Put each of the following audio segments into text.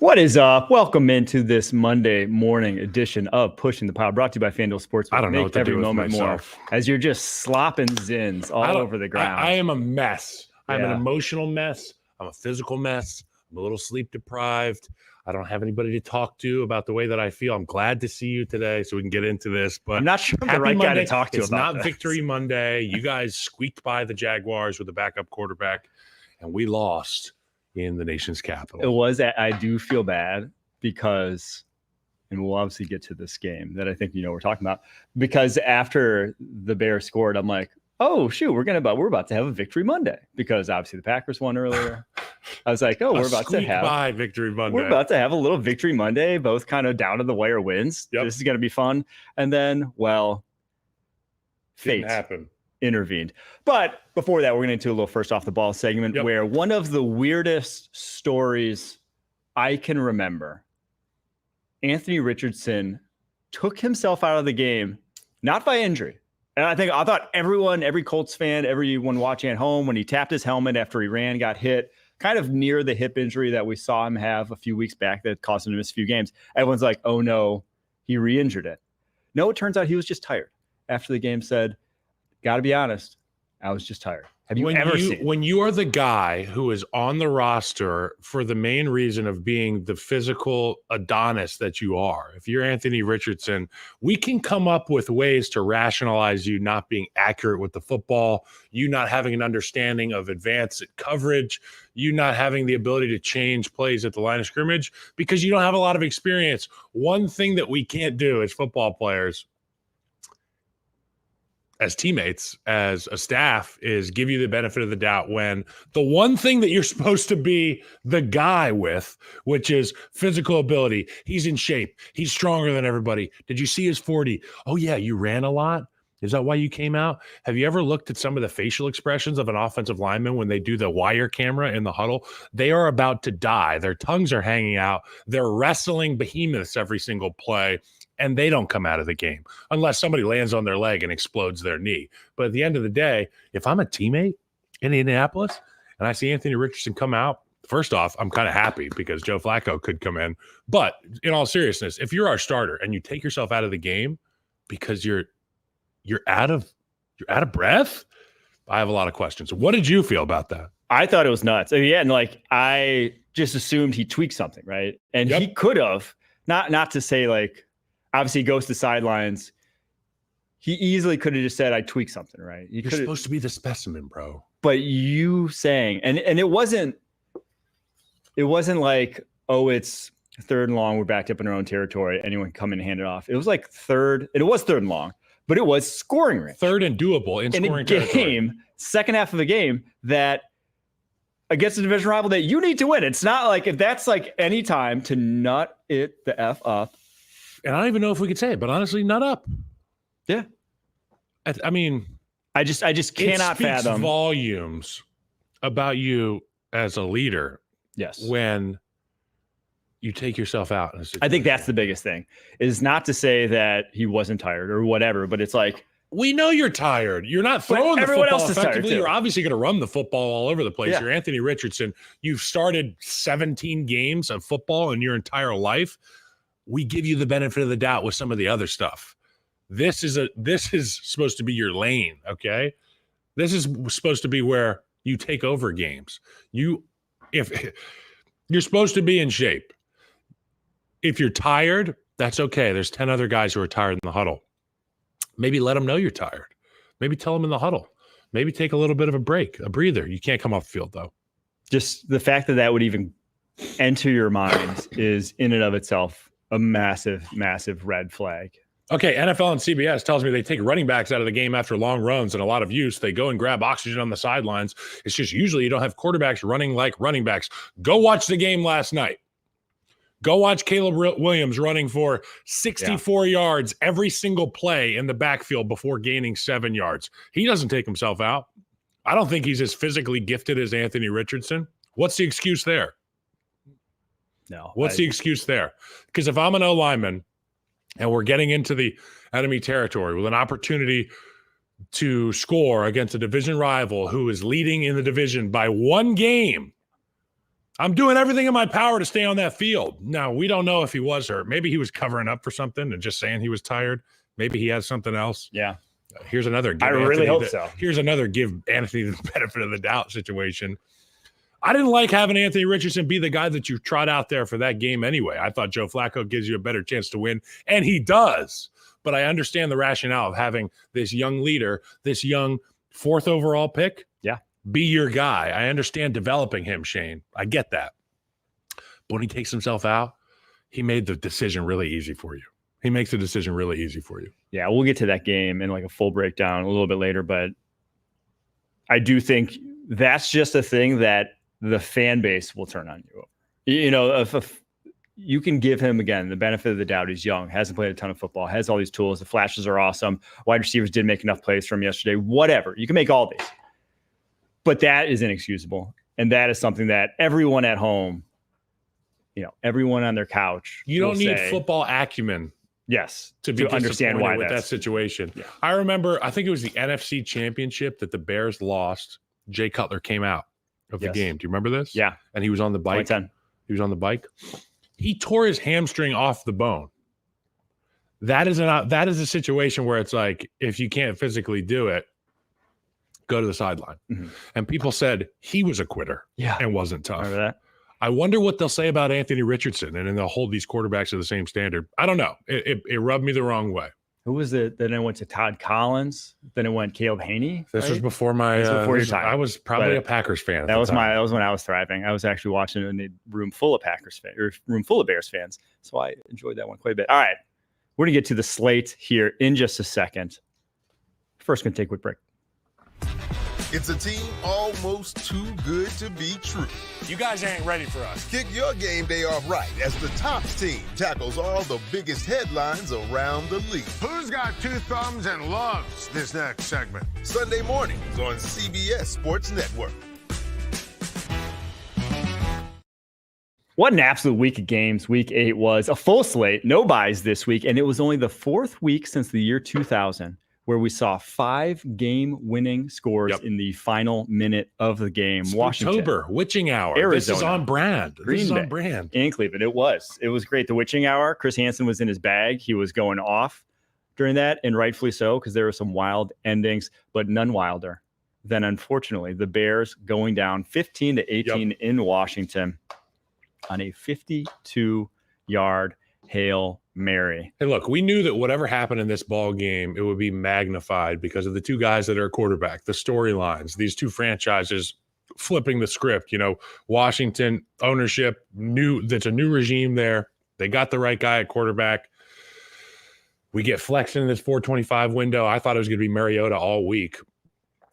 What is up? Welcome into this Monday morning edition of Pushing the Pile, brought to you by FanDuel Sportsbook. I don't know what to every do with moment myself. more as you're just slopping zins all over the ground. I am a mess. I'm an Yeah. emotional mess. I'm a physical mess. I'm a little sleep deprived. I don't have anybody to talk to about the way that I feel. I'm glad to see you today so we can get into this. But I'm not sure I'm the happy right Monday. guy to talk to It's about not this. Victory Monday. You guys squeaked by the Jaguars with a backup quarterback, and we lost in the nation's capital. It was. I do feel bad because, and we'll obviously get to this game that I think we're talking about, because after the Bears scored, I'm like, oh shoot, we're about to have a Victory Monday, because obviously the Packers won earlier. I was like, oh, we're about to have Victory Monday. We're about to have a little Victory Monday, both kind of down to the wire wins. Yep. This is going to be fun. And then, well, fate intervened. But before that, we're going to into a little first off the ball segment where one of the weirdest stories I can remember, Anthony Richardson took himself out of the game, not by injury. And I thought every Colts fan, everyone watching at home, when he tapped his helmet after he ran, got hit kind of near the hip injury that we saw him have a few weeks back that caused him to miss a few games. Everyone's like, oh no, he re-injured it. No, it turns out he was just tired. After the game said, got to be honest, I was just tired. Have you ever seen? When you are the guy who is on the roster for the main reason of being the physical Adonis that you are, if you're Anthony Richardson, we can come up with ways to rationalize you not being accurate with the football, you not having an understanding of advanced coverage, you not having the ability to change plays at the line of scrimmage because you don't have a lot of experience. One thing that we can't do as football players, as teammates, as a staff, is give you the benefit of the doubt when the one thing that you're supposed to be the guy with, which is physical ability. He's in shape. He's stronger than everybody. Did you see his 40? Oh, yeah, you ran a lot. Is that why you came out? Have you ever looked at some of the facial expressions of an offensive lineman when they do the wire camera in the huddle? They are about to die. Their tongues are hanging out. They're wrestling behemoths every single play. And they don't come out of the game unless somebody lands on their leg and explodes their knee. But at the end of the day, if I'm a teammate in Indianapolis and I see Anthony Richardson come out, first off, I'm kind of happy because Joe Flacco could come in. But in all seriousness, if you're our starter and you take yourself out of the game because you're out of breath, I have a lot of questions. What did you feel about that? I thought it was nuts. Yeah, and I just assumed he tweaked something, right? And he could have, not to say obviously he goes to sidelines. He easily could have just said, I tweaked something, right? You're supposed to be the specimen, bro. But you saying, and it wasn't like, oh, it's third and long, we're backed up in our own territory, anyone can come in and hand it off. It was like third and long, but it was scoring range. Third and doable in scoring territory. Second half of the game that against a division rival that you need to win. It's not like if that's like any time to nut it the F up. And I don't even know if we could say it, but honestly, nut up. Yeah. I mean, I just cannot fathom. It speaks volumes about you as a leader. Yes. When you take yourself out. I think that's the biggest thing, is not to say that he wasn't tired or whatever, but it's like, we know you're tired. You're not throwing the football else effectively. You're obviously going to run the football all over the place. Yeah. You're Anthony Richardson. You've started 17 games of football in your entire life. We give you the benefit of the doubt with some of the other stuff. This is supposed to be your lane, okay? This is supposed to be where you take over games. If you're supposed to be in shape. If you're tired, that's okay. There's 10 other guys who are tired in the huddle. Maybe let them know you're tired. Maybe tell them in the huddle. Maybe take a little bit of a break, a breather. You can't come off the field, though. Just the fact that would even enter your mind is in and of itself a massive, massive red flag. Okay, NFL and CBS tells me they take running backs out of the game after long runs and a lot of use. They go and grab oxygen on the sidelines. It's just usually you don't have quarterbacks running like running backs. Go watch the game last night. Go watch Caleb Williams running for 64 yards every single play in the backfield before gaining 7 yards. He doesn't take himself out. I don't think he's as physically gifted as Anthony Richardson. What's the excuse there? No. What's the excuse there? Because if I'm an O lineman and we're getting into the enemy territory with an opportunity to score against a division rival who is leading in the division by one game, I'm doing everything in my power to stay on that field. Now, we don't know if he was hurt. Maybe he was covering up for something and just saying he was tired. Maybe he has something else. Yeah. Here's another. I really hope so. Here's another give Anthony the benefit of the doubt situation. I didn't like having Anthony Richardson be the guy that you trot out there for that game anyway. I thought Joe Flacco gives you a better chance to win, and he does. But I understand the rationale of having this young leader, this young 4th overall pick, be your guy. I understand developing him, Shane. I get that. But when he takes himself out, he made the decision really easy for you. He makes the decision really easy for you. Yeah, we'll get to that game in like a full breakdown a little bit later, but I do think that's just a thing that the fan base will turn on you. You know, if you can give him, again, the benefit of the doubt. He's young, hasn't played a ton of football, has all these tools. The flashes are awesome. Wide receivers did make enough plays from yesterday. Whatever. You can make all these. But that is inexcusable. And that is something that everyone at home, you know, everyone on their couch. You don't need football acumen. Yes. To understand why with that situation. Yeah. I remember, I think it was the NFC Championship that the Bears lost. Jay Cutler came out of the game. Do you remember this? Yeah. And he was on the bike. 2010. He was on the bike. He tore his hamstring off the bone. That is a situation where it's like, if you can't physically do it, go to the sideline. Mm-hmm. And people said he was a quitter and wasn't tough. Remember that? I wonder what they'll say about Anthony Richardson, and then they'll hold these quarterbacks to the same standard. I don't know. It rubbed me the wrong way. Who was it? Then it went to Todd Collins. Then it went Caleb Haney. This was before my. Before your time. I was probably a Packers fan. That was when I was thriving. I was actually watching in a room full of Packers fans, or room full of Bears fans. So I enjoyed that one quite a bit. All right, we're gonna get to the slate here in just a second. First, gonna take a quick break. It's a team almost too good to be true. You guys ain't ready for us. Kick your game day off right as the Tops team tackles all the biggest headlines around the league. Who's got 2 thumbs and loves this next segment? Sunday mornings on CBS Sports Network. What an absolute week of games. Week 8 was a full slate, no buys this week, and it was only the 4th week since the year 2000 where we saw 5 game-winning scores in the final minute of the game. Washington, October, witching hour. Arizona, this is on brand. Green Bay, on brand. In Cleveland. It was great. The witching hour. Chris Hansen was in his bag. He was going off during that, and rightfully so, because there were some wild endings, but none wilder than, unfortunately, the Bears going down 15-18 in Washington on a 52-yard Hail Mary. Hey, look, we knew that whatever happened in this ball game, it would be magnified because of the 2 guys that are quarterback, the storylines, these 2 franchises flipping the script. You know, Washington ownership that's a new regime there. They got the right guy at quarterback. We get flexed in this 425 window. I thought it was going to be Mariota all week.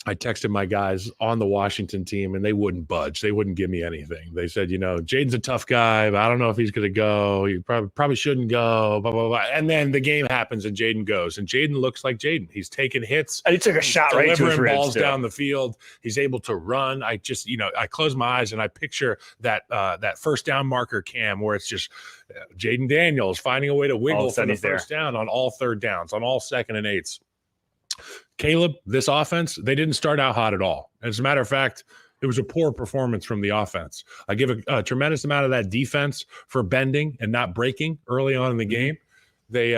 I texted my guys on the Washington team, and they wouldn't budge. They wouldn't give me anything. They said, you know, Jaden's a tough guy, but I don't know if he's going to go. He probably shouldn't go, blah, blah, blah. And then the game happens, and Jaden goes. And Jaden looks like Jaden. He's taking hits. And he took a shot right to his ribs, balls down the field. He's able to run. I just, I close my eyes, and I picture that first down marker cam where it's just Jaden Daniels finding a way to wiggle for the first down on all 3rd downs, on all 2nd and 8s. Caleb, this offense, they didn't start out hot at all. As a matter of fact, it was a poor performance from the offense. I give a tremendous amount of that defense for bending and not breaking early on in the game. They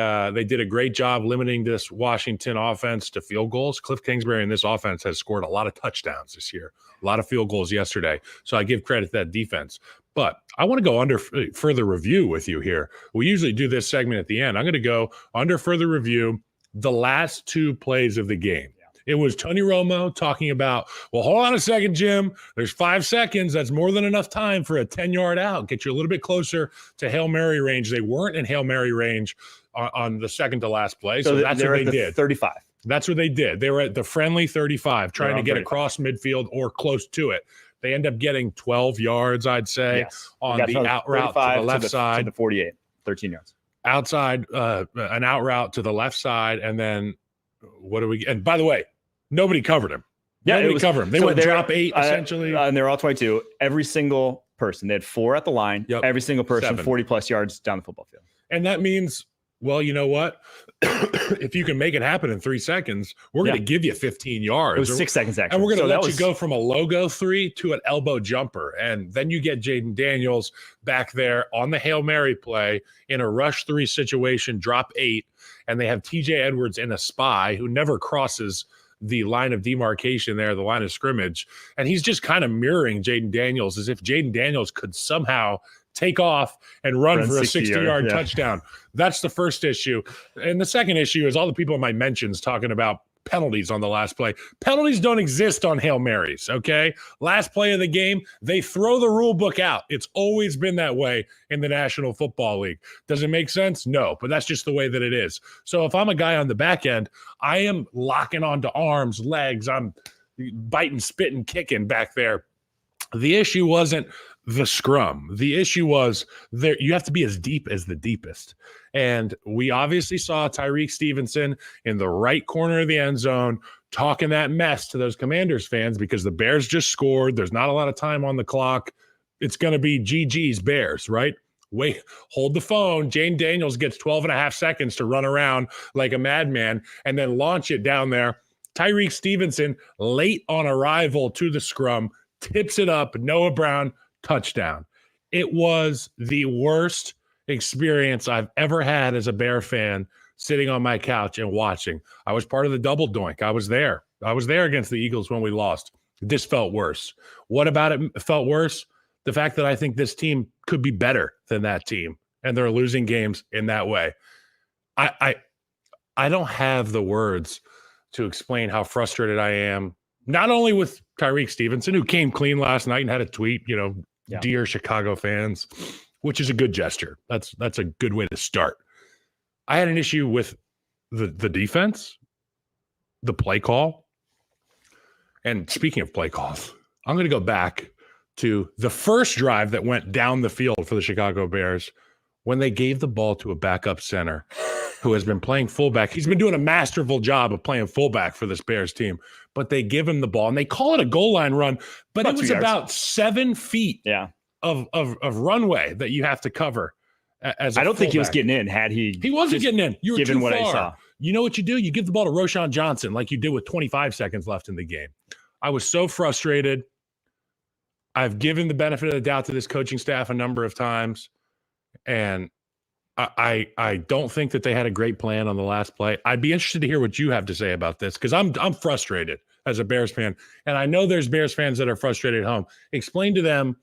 did a great job limiting this Washington offense to field goals. Cliff Kingsbury in this offense has scored a lot of touchdowns this year, a lot of field goals yesterday. So I give credit to that defense. But I want to go under further review with you here. We usually do this segment at the end. I'm going to go under further review the last 2 plays of the game. It was Tony Romo talking about, well, hold on a second, Jim. There's 5 seconds. That's more than enough time for a 10-yard out. Get you a little bit closer to Hail Mary range. They weren't in Hail Mary range on the second to last play. So that's what they did. 35. That's what they did. They were at the friendly 35, trying to get 35 across midfield or close to it. They end up getting 12 yards, I'd say, on the out route to the left side. To the 48, 13 yards. Outside, an out route to the left side, and then what do we get? And by the way, nobody covered him. Nobody covered him. They went drop 8 essentially. And they were all 22. Every single person. They had 4 at the line. Every single person, 40-plus yards down the football field. And that means well, you know what? If you can make it happen in 3 seconds, we're going to give you 15 yards. It was 6 seconds, actually. And we're going to let you go from a logo 3 to an elbow jumper. And then you get Jaden Daniels back there on the Hail Mary play in a rush 3 situation, drop 8. And they have TJ Edwards in a spy who never crosses the line of demarcation there, the line of scrimmage. And he's just kind of mirroring Jaden Daniels as if Jaden Daniels could somehow take off and run for a 60-yard touchdown. That's the first issue. And the second issue is all the people in my mentions talking about penalties on the last play. Penalties don't exist on Hail Marys, okay? Last play of the game, they throw the rule book out. It's always been that way in the National Football League. Does it make sense? No, but that's just the way that it is. So if I'm a guy on the back end, I am locking onto arms, legs, I'm biting, spitting, kicking back there. The issue wasn't the scrum. The issue was there. You have to be as deep as the deepest. And we obviously saw Tyreek Stevenson in the right corner of the end zone talking that mess to those Commanders fans because the Bears just scored. There's not a lot of time on the clock. It's going to be GG's Bears, right? Wait, hold the phone. Jane Daniels gets 12 and a half seconds to run around like a madman and then launch it down there. Tyreek Stevenson, late on arrival to the scrum, tips it up. Noah Brown, touchdown. It was the worst experience I've ever had as a Bear fan sitting on my couch and watching. I was part of the double doink. I was there. I was there against the Eagles when we lost. This felt worse. What about it felt worse? The fact that I think this team could be better than that team, and they're losing games in that way. I don't have the words to explain how frustrated I am, not only with Tyreek Stevenson, who came clean last night and had a tweet, dear Chicago fans, which is a good gesture. That's a good way to start. I had an issue with the defense, the play call. And speaking of play calls, I'm going to go back to the first drive that went down the field for the Chicago Bears when they gave the ball to a backup center who has been playing fullback. He's been doing a masterful job of playing fullback for this Bears team, but they give him the ball and they call it a goal line run, but it was about 7 feet of runway that you have to cover. As I don't think he was getting in. He wasn't getting in. You were given what I saw. You know what you do? You give the ball to Roshan Johnson like you did with 25 seconds left in the game. I was so frustrated. I've given the benefit of the doubt to this coaching staff a number of times, and I don't think that they had a great plan on the last play. I'd be interested to hear what you have to say about this because I'm frustrated as a Bears fan, and I know there's Bears fans that are frustrated at home. Explain to them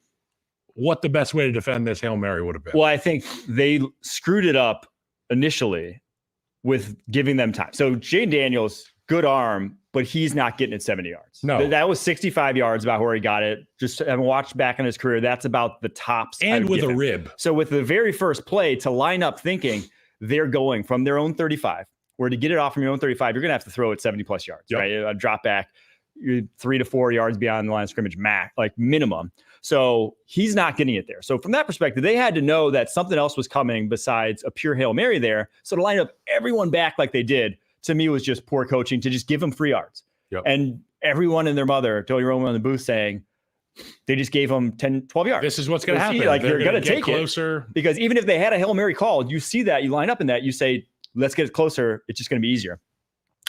what the best way to defend this Hail Mary would have been. Well, I think they screwed it up initially with giving them time. So Jane Daniels, good arm, but he's not getting it 70 yards. No. That was 65 yards about where he got it. Just having watched back in his career, that's about the tops. And with a rib. So with the very first play to line up thinking they're going from their own 35, where to get it off from your own 35, you're going to have to throw it 70 plus yards, right? A drop back, you're 3 to 4 yards beyond the line of scrimmage, like minimum. So he's not getting it there. So from that perspective, they had to know that something else was coming besides a pure Hail Mary there. So to line up everyone back like they did, to me, was just poor coaching to just give them 3 yards. And everyone and their mother, Tony Romo in the booth saying, they just gave them 10, 12 yards. This is what's going to happen. Like they're going to take closer. Because even if they had a Hail Mary call, you see that, you line up in that, you say, let's get it closer. It's just going to be easier.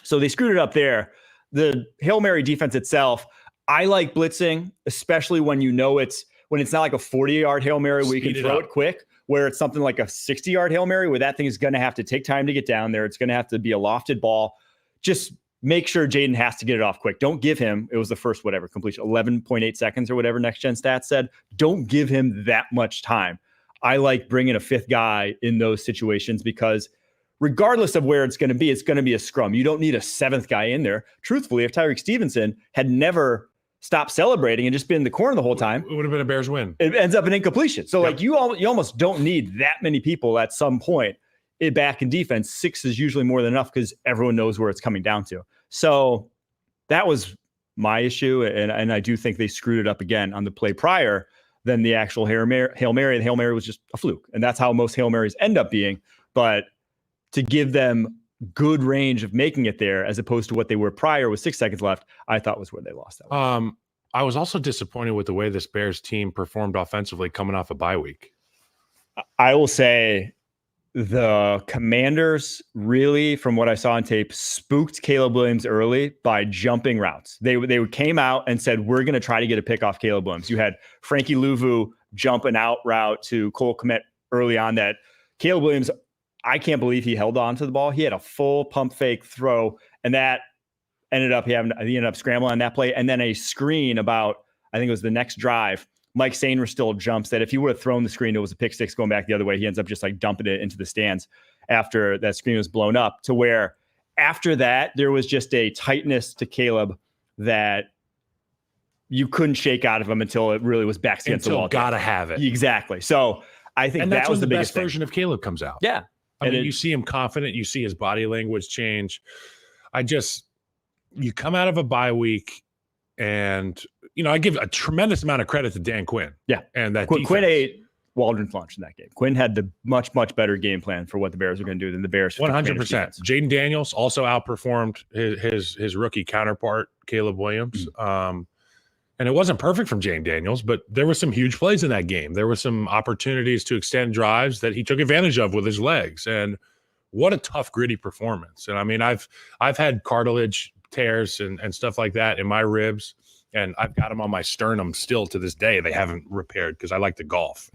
So they screwed it up there. The Hail Mary defense itself, I like blitzing, especially when it's not like a 40-yard Hail Mary where you can throw it quick, where it's something like a 60-yard Hail Mary where that thing is going to have to take time to get down there. It's going to have to be a lofted ball. Just make sure Jaden has to get it off quick. Don't give him, it was the first completion, 11.8 seconds or whatever Next Gen Stats said. Don't give him that much time. I like bringing a fifth guy in those situations because regardless of where it's going to be a scrum. You don't need a seventh guy in there. Truthfully, if Tyreek Stevenson had never stopped celebrating and just been in the corner the whole time, it would have been a Bears win. It ends up an incompletion. So like you almost don't need that many people at some point back in defense. 6 is usually more than enough because everyone knows where it's coming down to. So that was my issue. And I do think they screwed it up again on the play prior than the actual Hail Mary. The Hail Mary was just a fluke. And that's how most Hail Marys end up being. But to give them good range of making it there as opposed to what they were prior with 6 seconds left, I thought was where they lost that one. I was also disappointed with the way this Bears team performed offensively coming off a bye week. I will say the Commanders really, from what I saw on tape, spooked Caleb Williams early by jumping routes. They came out and said, we're going to try to get a pick off Caleb Williams. You had Frankie Louvu jump an out route to Cole Kmet early on that Caleb Williams, I can't believe he held on to the ball. He had a full pump fake throw, and that he ended up scrambling on that play. And then a screen about, I think it was the next drive, Mike Sainer still jumps that if he would have thrown the screen, it was a pick six going back the other way. He ends up just like dumping it into the stands after that screen was blown up, to where after that, there was just a tightness to Caleb that you couldn't shake out of him until it really was back against the wall. Gotta have it. Exactly. So I think that was the biggest best version of Caleb comes out. Yeah. I mean, you see him confident. You see his body language change. You come out of a bye week, and I give a tremendous amount of credit to Dan Quinn. Yeah. And that Quinn ate Waldron's lunch in that game. Quinn had the much, much better game plan for what the Bears were going to do than the Bears. 100%. Jaden Daniels also outperformed his rookie counterpart, Caleb Williams. And it wasn't perfect from Jaden Daniels, but there were some huge plays in that game. There were some opportunities to extend drives that he took advantage of with his legs. And what a tough, gritty performance. And I mean, I've had cartilage tears and stuff like that in my ribs, and I've got them on my sternum still to this day. They haven't repaired because I like to golf.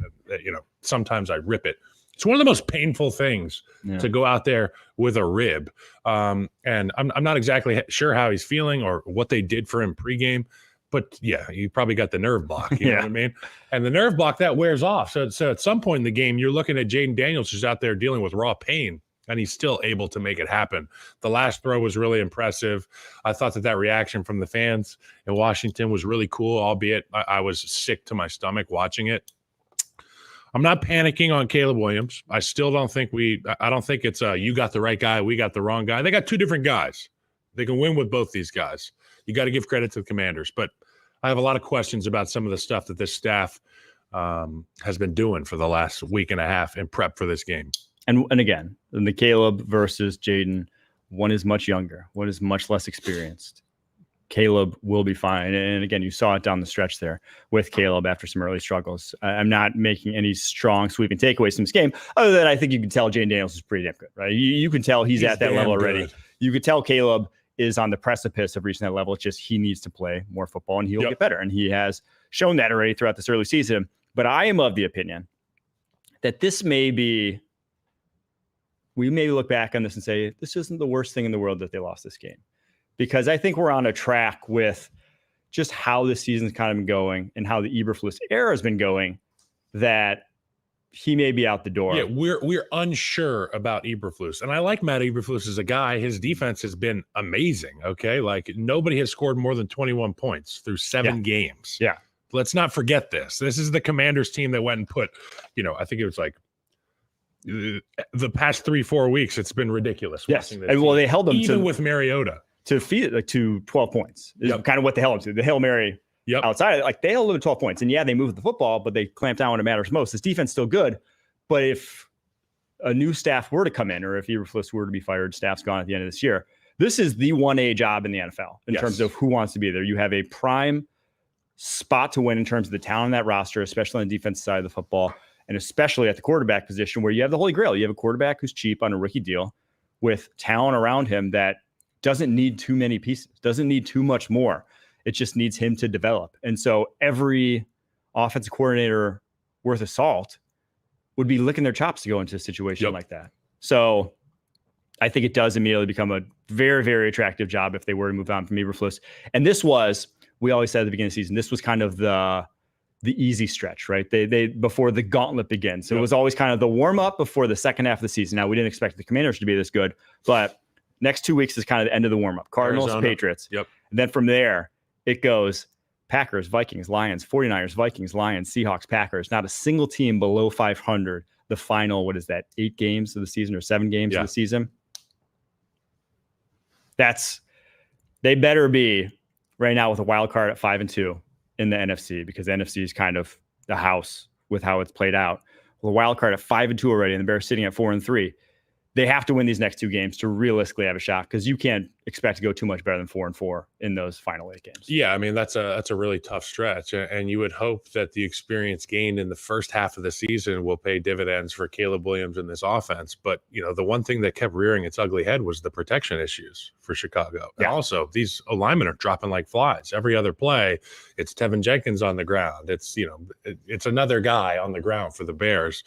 Sometimes I rip it. It's one of the most painful things to go out there with a rib. And I'm not exactly sure how he's feeling or what they did for him pregame. But yeah, you probably got the nerve block. You know what I mean? And the nerve block, that wears off. So at some point in the game, you're looking at Jaden Daniels who's out there dealing with raw pain, and he's still able to make it happen. The last throw was really impressive. I thought that reaction from the fans in Washington was really cool, albeit I was sick to my stomach watching it. I'm not panicking on Caleb Williams. I still don't think I don't think it's you got the right guy, we got the wrong guy. They got two different guys. They can win with both these guys. You got to give credit to the Commanders, but I have a lot of questions about some of the stuff that this staff has been doing for the last week and a half in prep for this game. And again, in the Caleb versus Jaden, one is much younger, one is much less experienced. Caleb will be fine. And again, you saw it down the stretch there with Caleb after some early struggles. I'm not making any strong sweeping takeaways from this game, other than I think you can tell Jaden Daniels is pretty damn good, right? You can tell he's at that level already. Good. You could tell Caleb is on the precipice of reaching that level. It's just he needs to play more football and he'll get better. And he has shown that already throughout this early season. But I am of the opinion that this may be, we may look back on this and say, this isn't the worst thing in the world that they lost this game. Because I think we're on a track with just how the season's kind of been going and how the Eberflus era has been going, that he may be out the door. Yeah, we're unsure about Eberflus. And I like Matt Eberflus as a guy. His defense has been amazing, okay? Like, nobody has scored more than 21 points through 7 games. Yeah. Let's not forget this. This is the Commanders team that went and put, I think it was like the past 3-4 weeks, it's been ridiculous. Yes. And well, they held them even with Mariota to feed it to 12 points is kind of what they held them to. The Hail Mary outside, like they held them to 12 points. And yeah, they moved the football, but they clamped down when it matters most. This defense still good. But if a new staff were to come in, or if Eberflus were to be fired, staff's gone at the end of this year, this is the 1A job in the NFL in terms of who wants to be there. You have a prime spot to win in terms of the talent on that roster, especially on the defensive side of the football, and especially at the quarterback position where you have the Holy Grail. You have a quarterback who's cheap on a rookie deal with talent around him that doesn't need too many pieces, doesn't need too much more. It just needs him to develop. And so every offensive coordinator worth of salt would be licking their chops to go into a situation like that. So I think it does immediately become a very, very attractive job if they were to move on from Eberflus. And this was, we always said at the beginning of the season, this was kind of the easy stretch, right? They before the gauntlet begins. So it was always kind of the warm up before the second half of the season. Now, we didn't expect the Commanders to be this good, but next 2 weeks is kind of the end of the warm up. Cardinals, Arizona, Patriots. Yep. And then from there, it goes Packers, Vikings, Lions, 49ers, Vikings, Lions, Seahawks, Packers. Not a single team below 500. The final, 8 games of the season or 7 games of the season? They better be right now with a wild card at 5-2 in the NFC, because the NFC is kind of the house with how it's played out. Well, a wild card at 5-2 already, and the Bears sitting at 4-3. they have to win these next 2 games to realistically have a shot, because you can't expect to go too much better than 4-4 in those final 8 games. Yeah, I mean, that's a really tough stretch, and you would hope that the experience gained in the first half of the season will pay dividends for Caleb Williams in this offense. But, the one thing that kept rearing its ugly head was the protection issues for Chicago. And also, these linemen are dropping like flies. Every other play, it's Tevin Jenkins on the ground. It's, it's another guy on the ground for the Bears.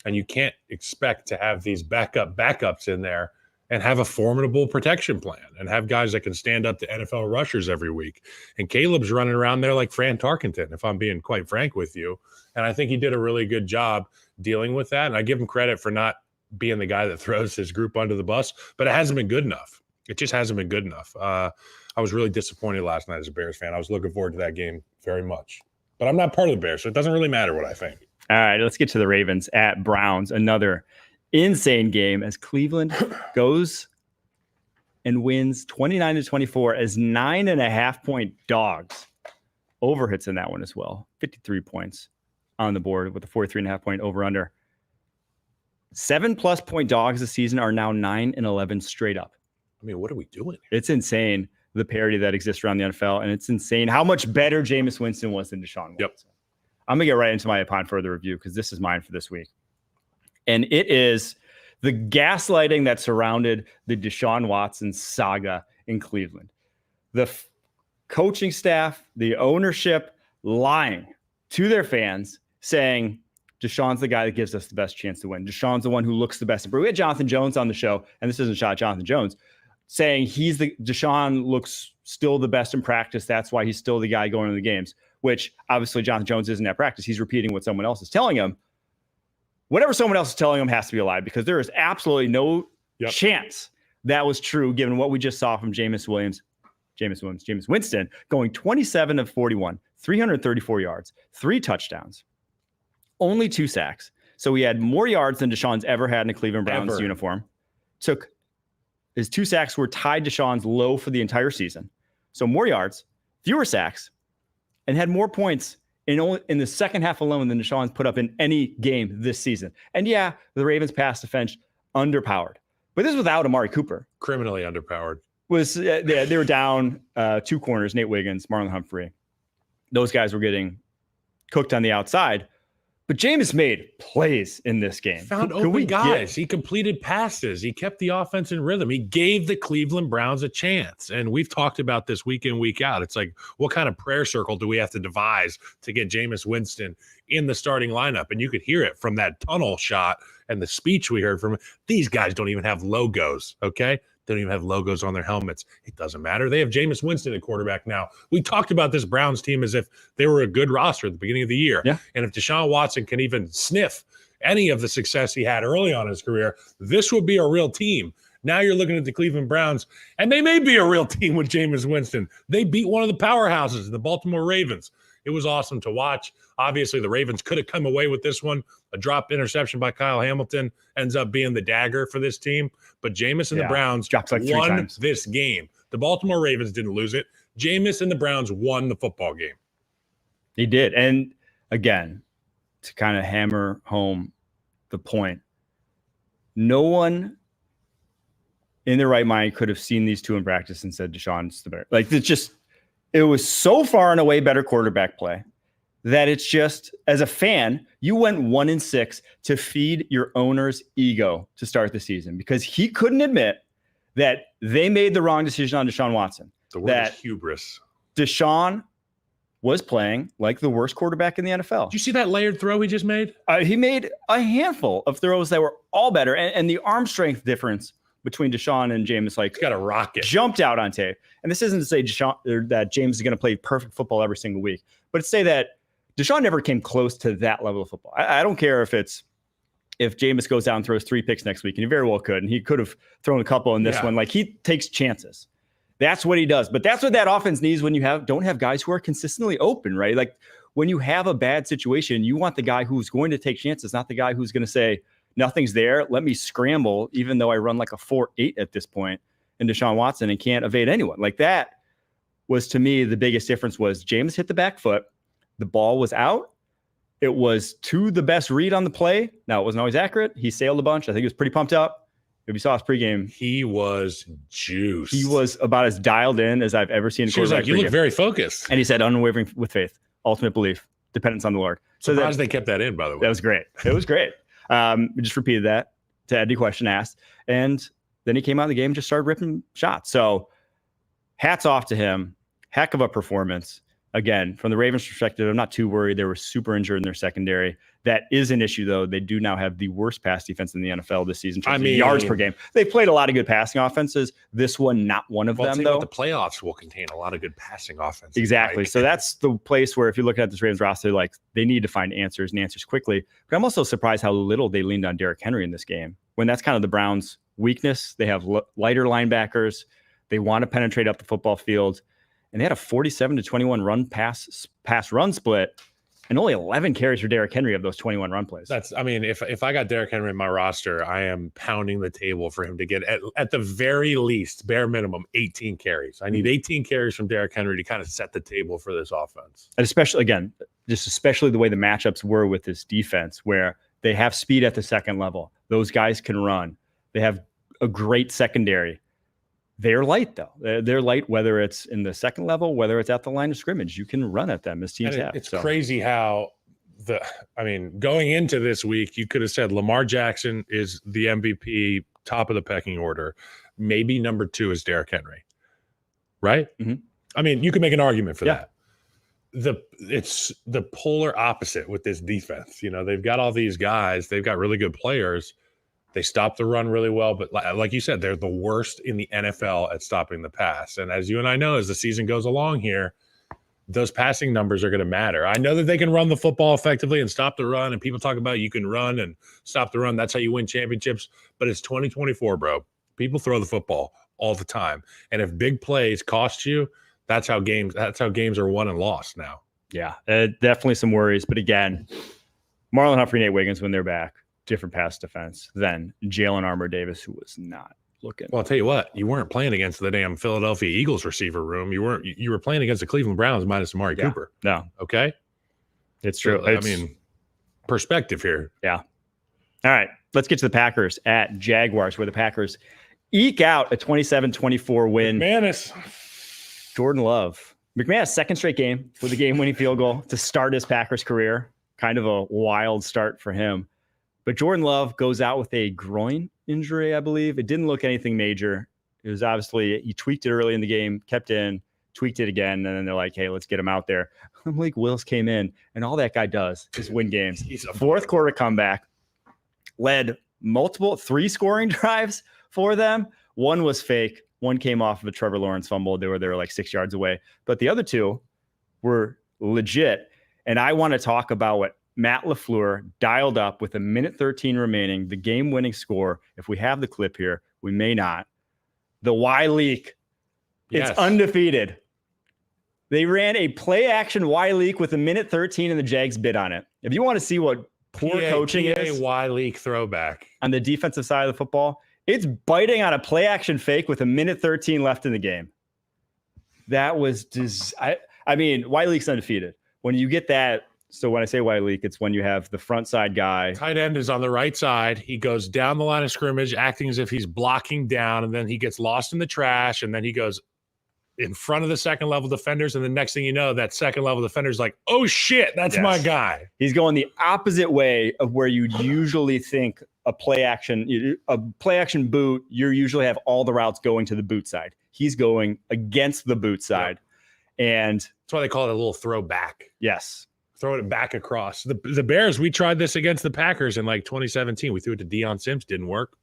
And you can't expect to have these backups in there and have a formidable protection plan and have guys that can stand up to NFL rushers every week. And Caleb's running around there like Fran Tarkenton, if I'm being quite frank with you. And I think he did a really good job dealing with that. And I give him credit for not being the guy that throws his group under the bus, but it hasn't been good enough. It just hasn't been good enough. I was really disappointed last night as a Bears fan. I was looking forward to that game very much. But I'm not part of the Bears, so it doesn't really matter what I think. All right, let's get to the Ravens at Browns. Another insane game as Cleveland goes and wins 29-24 as 9.5-point dogs. Over hits in that one as well. 53 points on the board with a 43.5-point over-under. 7+ point dogs this season are now 9-11 straight up. I mean, what are we doing? It's insane, the parity that exists around the NFL, and it's insane how much better Jameis Winston was than Deshaun Watson. Yep. I'm going to get right into my upon further review because this is mine for this week. And it is the gaslighting that surrounded the Deshaun Watson saga in Cleveland. The coaching staff, the ownership lying to their fans, saying Deshaun's the guy that gives us the best chance to win. Deshaun's the one who looks the best. We had Jonathan Jones on the show, and this isn't a shot at Jonathan Jones, saying Deshaun looks still the best in practice. That's why he's still the guy going to the games, which obviously Jonathan Jones isn't at practice. He's repeating what someone else is telling him. Whatever someone else is telling him has to be a lie, because there is absolutely no chance that was true given what we just saw from Jameis Winston going 27 of 41, 334 yards, 3 touchdowns, only 2 sacks. So he had more yards than Deshaun's ever had in a Cleveland Browns uniform. His 2 sacks were tied Deshaun's low for the entire season. So more yards, fewer sacks, and had more points in the second half alone than Deshaun's put up in any game this season. And yeah, the Ravens pass defense underpowered, but this is without Amari Cooper. Criminally underpowered. They were down 2 corners, Nate Wiggins, Marlon Humphrey. Those guys were getting cooked on the outside. But Jameis made plays in this game. Found open guys. He completed passes. He kept the offense in rhythm. He gave the Cleveland Browns a chance. And we've talked about this week in, week out. It's like, what kind of prayer circle do we have to devise to get Jameis Winston in the starting lineup? And you could hear it from that tunnel shot and the speech we heard from him. These guys don't even have logos, okay? They don't even have logos on their helmets. It doesn't matter. They have Jameis Winston at quarterback now. We talked about this Browns team as if they were a good roster at the beginning of the year. Yeah. And if Deshaun Watson can even sniff any of the success he had early on in his career, this would be a real team. Now you're looking at the Cleveland Browns, and they may be a real team with Jameis Winston. They beat one of the powerhouses, the Baltimore Ravens. It was awesome to watch. Obviously, the Ravens could have come away with this one. A drop interception by Kyle Hamilton ends up being the dagger for this team. But Jameis and the Browns won this game. The Baltimore Ravens didn't lose it. Jameis and the Browns won the football game. He did. And again, to kind of hammer home the point, no one in their right mind could have seen these two in practice and said Deshaun's the better. Like, it was so far and away better quarterback play that it's just, as a fan, you went 1-6 to feed your owner's ego to start the season, because he couldn't admit that they made the wrong decision on Deshaun Watson. The word is hubris. Deshaun was playing like the worst quarterback in the NFL. Did you see that layered throw he just made? He made a handful of throws that were all better, and the arm strength difference between Deshaun and Jameis, like, got a rocket, jumped out on tape. And this isn't to say that Jameis is going to play perfect football every single week, but to say that Deshaun never came close to that level of football. I don't care if Jameis goes down and throws 3 picks next week, and he very well could, and he could have thrown a couple in this one. Like, he takes chances. That's what he does. But that's what that offense needs when you don't have guys who are consistently open, right? Like, when you have a bad situation, you want the guy who's going to take chances, not the guy who's going to say, nothing's there, let me scramble, even though I run like a 4.8 at this point in Deshaun Watson and can't evade anyone. Like, that was, to me, the biggest difference was Jameis hit the back foot. The ball was out. It was to the best read on the play. Now, it wasn't always accurate. He sailed a bunch. I think he was pretty pumped up. If you saw his pregame, he was juiced. He was about as dialed in as I've ever seen. She was like, "You look very focused." And he said, "Unwavering with faith, ultimate belief, dependence on the Lord." So surprised they kept that in, by the way. That was great. It was great. We just repeated that to any question asked, and then he came out of the game and just started ripping shots. So, hats off to him. Heck of a performance. Again, from the Ravens' perspective, I'm not too worried. They were super injured in their secondary. That is an issue, though. They do now have the worst pass defense in the NFL this season. Yards per game. They've played a lot of good passing offenses. This one, not one of them, though. The playoffs will contain a lot of good passing offenses. Exactly. Right? So that's the place where, if you look at this Ravens roster, like, they need to find answers and answers quickly. But I'm also surprised how little they leaned on Derrick Henry in this game, when that's kind of the Browns' weakness. They have lighter linebackers. They want to penetrate up the football field. And they had a 47-21 run pass run split, and only 11 carries for Derrick Henry of those 21 run plays. If I got Derrick Henry in my roster, I am pounding the table for him to get at the very least, bare minimum, 18 carries. I need 18 carries from Derrick Henry to kind of set the table for this offense. And especially the way the matchups were with this defense, where they have speed at the second level. Those guys can run. They have a great secondary. They're light, though. They're light, whether it's in the second level, whether it's at the line of scrimmage. You can run at them as teams have. It's crazy how going into this week, you could have said Lamar Jackson is the MVP, top of the pecking order. Maybe number 2 is Derrick Henry, right? Mm-hmm. I mean, you could make an argument for that. It's the polar opposite with this defense. They've got all these guys. They've got really good players. They stop the run really well, but like you said, they're the worst in the NFL at stopping the pass. And as you and I know, as the season goes along here, those passing numbers are going to matter. I know that they can run the football effectively and stop the run, and people talk about you can run and stop the run. That's how you win championships. But it's 2024, bro. People throw the football all the time. And if big plays cost you, that's how games are won and lost now. Yeah, definitely some worries. But again, Marlon Humphrey and Nate Wiggins, when they're back, different pass defense than Jalen Armour-Davis, who was not looking. Well, I'll tell you what, you weren't playing against the damn Philadelphia Eagles receiver room. You were playing against the Cleveland Browns minus Amari Cooper. No. Okay? It's true. So, perspective here. Yeah. All right. Let's get to the Packers at Jaguars, where the Packers eke out a 27-24 win. McManus. Jordan Love. McManus' second straight game with a game-winning field goal to start his Packers career. Kind of a wild start for him. But Jordan Love goes out with a groin injury, I believe. It didn't look anything major. It was obviously, he tweaked it early in the game, kept in, tweaked it again, and then they're like, hey, let's get him out there. Malik Willis came in, and all that guy does is win games. He's a fourth quarter comeback, led 3 scoring drives for them. One was fake. One came off of a Trevor Lawrence fumble. They were like 6 yards away. But the other 2 were legit. And I want to talk about what Matt LaFleur dialed up with 1:13 remaining, the game-winning score. If we have the clip here, we may not. The Y leak. It's undefeated. They ran a play-action Y leak with 1:13, and the Jags bid on it. If you want to see what poor coaching is, Y leak throwback on the defensive side of the football, it's biting on a play-action fake with 1:13 left in the game. That was Y leak's undefeated. When you get that. So when I say Y leak, it's when you have the front side guy. Tight end is on the right side. He goes down the line of scrimmage, acting as if he's blocking down, and then he gets lost in the trash, and then he goes in front of the second level defenders, and the next thing you know, that second level defender's like, oh shit, that's my guy. He's going the opposite way of where you usually think a play action boot, you usually have all the routes going to the boot side. He's going against the boot side. Yep. And that's why they call it a little throwback. Yes. Throwing it back across. The Bears, we tried this against the Packers in like 2017. We threw it to Deion Sims. Didn't work.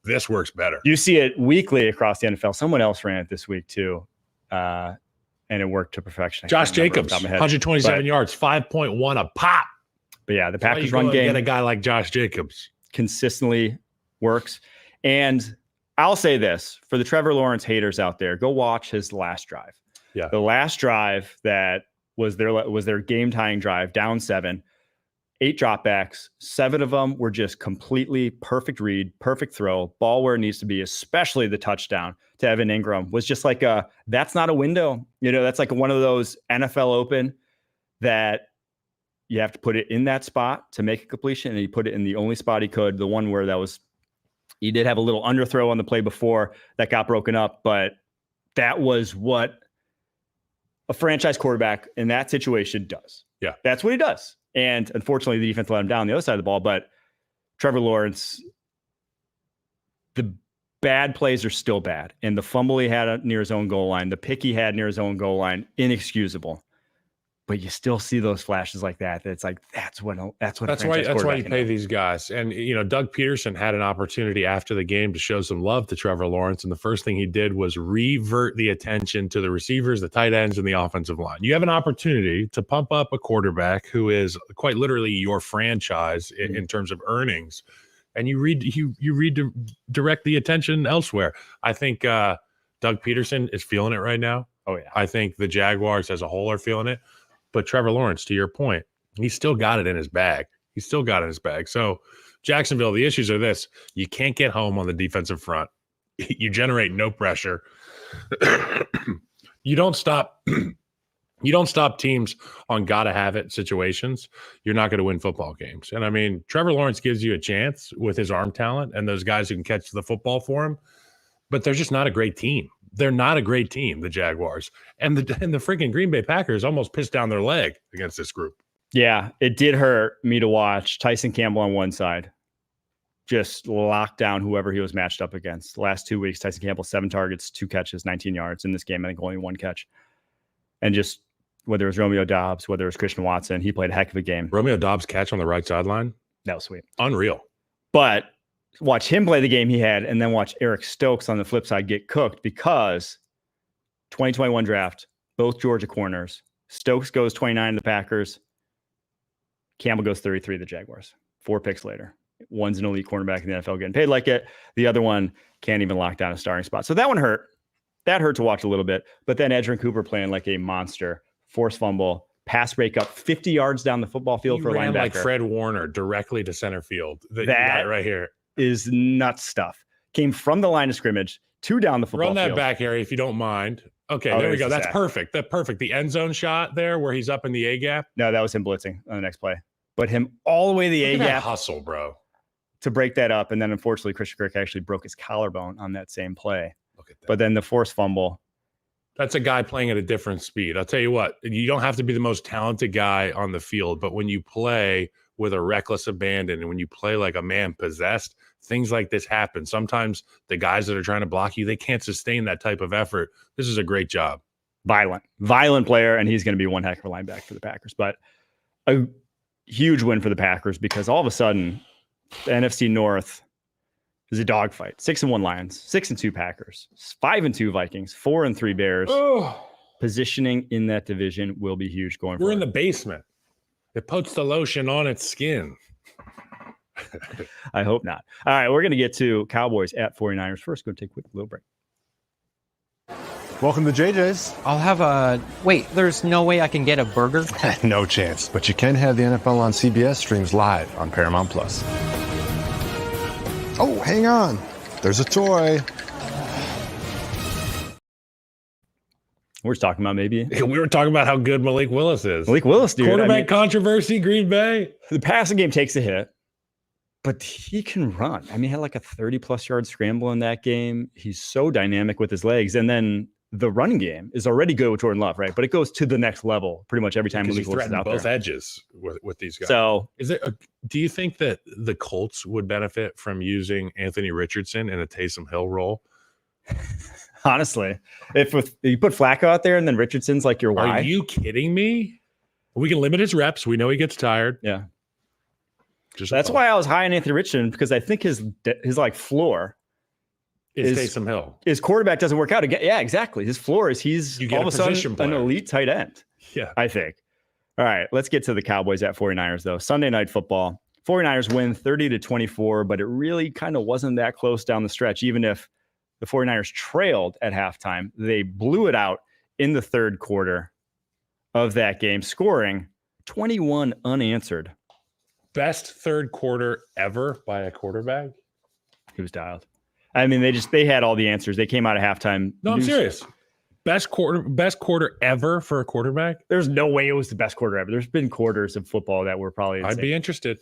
This works better. You see it weekly across the NFL. Someone else ran it this week too. And it worked to perfection. Josh Jacobs, 127 yards, 5.1 a pop. But yeah, the Packers run game. Get a guy like Josh Jacobs. Consistently works. And I'll say this, for the Trevor Lawrence haters out there, go watch his last drive. Yeah. The last drive that was their game-tying drive, down 7, 8 dropbacks. 7 of them were just completely perfect read, perfect throw, ball where it needs to be, especially the touchdown to Evan Ingram was just like that's not a window. That's like one of those NFL open that you have to put it in that spot to make a completion, and he put it in the only spot he could, the one where that was, He did have a little underthrow on the play before that got broken up, but that was what a franchise quarterback in that situation does. Yeah. That's what he does. And unfortunately, the defense let him down on the other side of the ball, but Trevor Lawrence, the bad plays are still bad. And the fumble he had near his own goal line, the pick he had near his own goal line, inexcusable. But you still see those flashes like that. It's like that's why you pay these guys. And Doug Peterson had an opportunity after the game to show some love to Trevor Lawrence, and the first thing he did was revert the attention to the receivers, the tight ends, and the offensive line. You have an opportunity to pump up a quarterback who is quite literally your franchise in terms of earnings, and you redirect the attention elsewhere. I think Doug Peterson is feeling it right now. Oh yeah, I think the Jaguars as a whole are feeling it. But Trevor Lawrence, to your point, he's still got it in his bag. So Jacksonville, the issues are this. You can't get home on the defensive front. You generate no pressure. You don't stop teams on gotta have it situations. You're not going to win football games. And I mean, Trevor Lawrence gives you a chance with his arm talent and those guys who can catch the football for him, but they're just not a great team. They're not a great team, the Jaguars. And the freaking Green Bay Packers almost pissed down their leg against this group. Yeah, it did hurt me to watch Tyson Campbell on one side just lock down whoever he was matched up against. The last 2 weeks, Tyson Campbell, 7 targets, 2 catches, 19 yards. In this game, I think only 1 catch. And just whether it was Romeo Doubs, whether it was Christian Watson, he played a heck of a game. Romeo Doubs' catch on the right sideline? That was sweet. Unreal. But watch him play the game he had, and then watch Eric Stokes on the flip side get cooked because 2021 draft, both Georgia corners. Stokes goes 29 to the Packers. Campbell goes 33 to the Jaguars. 4 picks later. One's an elite cornerback in the NFL getting paid like it. The other one can't even lock down a starting spot. So that one hurt. That hurt to watch a little bit. But then Edgerrin Cooper playing like a monster. Forced fumble. Pass breakup 50 yards down the football field for a linebacker. Like Fred Warner directly to center field. That right here is nuts stuff. Came from the line of scrimmage to down the football field. Run that field. Back, Harry, if you don't mind. Okay, there we go. That's perfect. That's perfect. The end zone shot there where he's up in the A gap. No, that was him blitzing on the next play. But him all the way to the A gap. Hustle, bro. To break that up. And then unfortunately, Christian Kirk actually broke his collarbone on that same play. Look at that. But then the forced fumble. That's a guy playing at a different speed. I'll tell you what, you don't have to be the most talented guy on the field, but when you play with a reckless abandon and when you play like a man possessed, things like this happen. Sometimes the guys that are trying to block you, they can't sustain that type of effort. This is a great job. Violent player, and he's going to be one heck of a linebacker for the Packers. But a huge win for the Packers because all of a sudden, the NFC North is a dogfight. 6-1 Lions, 6-2 Packers, 5-2 Vikings, 4-3 Bears. Oh. Positioning in that division will be huge going forward. We're in the basement. It puts the lotion on its skin. I hope not. All right, we're going to get to Cowboys at 49ers first. Go take a quick little break. Welcome to JJ's. I'll have a... Wait, there's no way I can get a burger? No chance. But you can have the NFL on CBS streams live on Paramount+. Oh, hang on. There's a toy. We're just talking about maybe. We were talking about how good Malik Willis is. Malik Willis, dude. Quarterback controversy, Green Bay. The passing game takes a hit, but he can run. I mean, he had like a 30-plus yard scramble in that game. He's so dynamic with his legs. And then the running game is already good with Jordan Love, right? But it goes to the next level pretty much every time Malik Willis is out both there. edges with these guys. So, do you think that the Colts would benefit from using Anthony Richardson in a Taysom Hill role? Honestly, if you put Flacco out there and then Richardson's like your why. Are you kidding me? We can limit his reps. We know he gets tired. Yeah. That's why I was high on Anthony Richardson, because I think his like floor is Taysom Hill. His quarterback doesn't work out again. Yeah, exactly. His floor is he's all of a sudden an elite tight end. Yeah, I think. All right, let's get to the Cowboys at 49ers though. Sunday Night Football. 49ers win 30-24, but it really kind of wasn't that close down the stretch. Even if the 49ers trailed at halftime, they blew it out in the third quarter of that game, scoring 21 unanswered. Best third quarter ever by a quarterback? He was dialed. I mean, they had all the answers. They came out of halftime. No, I'm serious. Best quarter ever for a quarterback? There's no way it was the best quarter ever. There's been quarters of football that were probably insane. I'd be interested.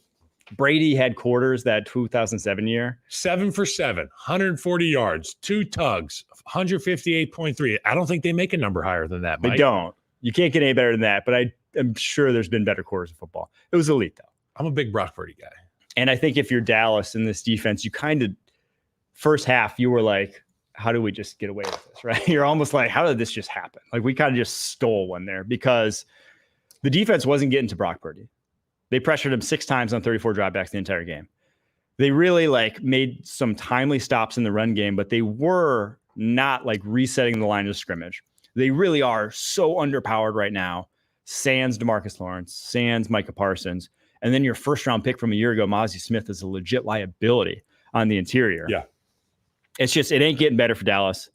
Brady had quarters that 2007 year. 7 for 7, 140 yards, 2 tugs, 158.3. I don't think they make a number higher than that, Mike. They don't. You can't get any better than that, but I'm sure there's been better quarters in football. It was elite, though. I'm a big Brock Purdy guy. And I think if you're Dallas in this defense, you kind of, first half, you were like, how do we just get away with this, right? You're almost like, how did this just happen? Like, we kind of just stole one there because the defense wasn't getting to Brock Purdy. They pressured him 6 times on 34 dropbacks the entire game. They really made some timely stops in the run game, but they were not resetting the line of scrimmage. They really are so underpowered right now. Sans DeMarcus Lawrence, sans Micah Parsons, and then your first round pick from a year ago, Mozzie Smith, is a legit liability on the interior. Yeah. It ain't getting better for Dallas.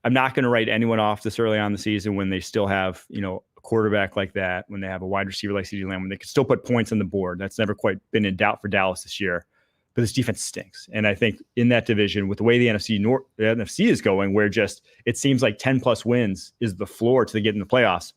I'm not going to write anyone off this early on in the season when they still have, a quarterback like that, when they have a wide receiver like CeeDee Lamb, when they can still put points on the board. That's never quite been in doubt for Dallas this year. But this defense stinks. And I think in that division, with the way the NFC is going, where it seems like 10+ wins is the floor to get in the playoffs,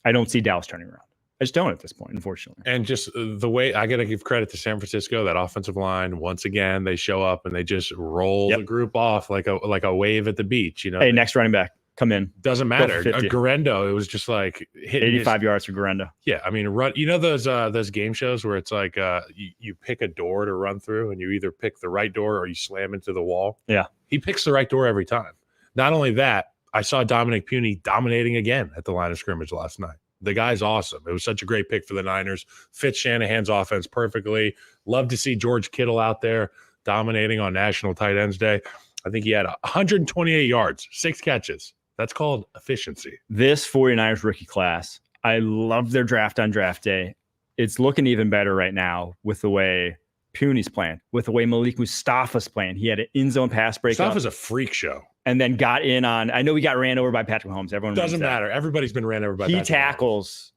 I don't see Dallas turning around. I just don't at this point, unfortunately. And just the way I got to give credit to San Francisco, that offensive line, once again, they show up and they just roll the group off like a wave at the beach. Hey, next running back, come in. Doesn't matter. Guerrero, it was just like hitting 85 yards for Guerrero. Yeah, I mean, run. Those game shows where it's like you pick a door to run through, and you either pick the right door or you slam into the wall. Yeah, he picks the right door every time. Not only that, I saw Dominic Puny dominating again at the line of scrimmage last night. The guy's awesome. It was such a great pick for the Niners. Fits Shanahan's offense perfectly. Love to see George Kittle out there dominating on National Tight Ends Day. I think he had 128 yards, 6 catches. That's called efficiency. This 49ers rookie class, I love their draft on draft day. It's looking even better right now with the way Puny's playing, with the way Malik Mustafa's playing. He had an in-zone pass breakup. Mustafa's a freak show. And then got in on, I know he got ran over by Patrick Mahomes. Everyone doesn't matter. Everybody's been ran over by Patrick Mahomes. He tackles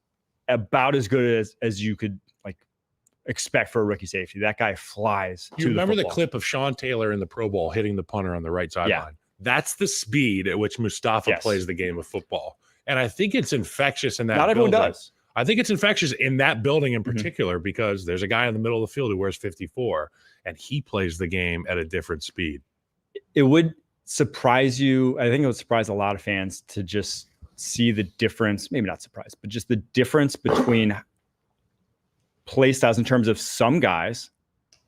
about as good as you could expect for a rookie safety. That guy flies. You remember the clip of Sean Taylor in the Pro Bowl hitting the punter on the right sideline? Yeah. That's the speed at which Mustafa plays the game of football. And I think it's infectious in that Not building. Everyone does. I think it's infectious in that building in particular because there's a guy in the middle of the field who wears 54, and he plays the game at a different speed. It would surprise you. I think it would surprise a lot of fans to just see the difference, maybe not surprise, but just the difference between play styles in terms of some guys,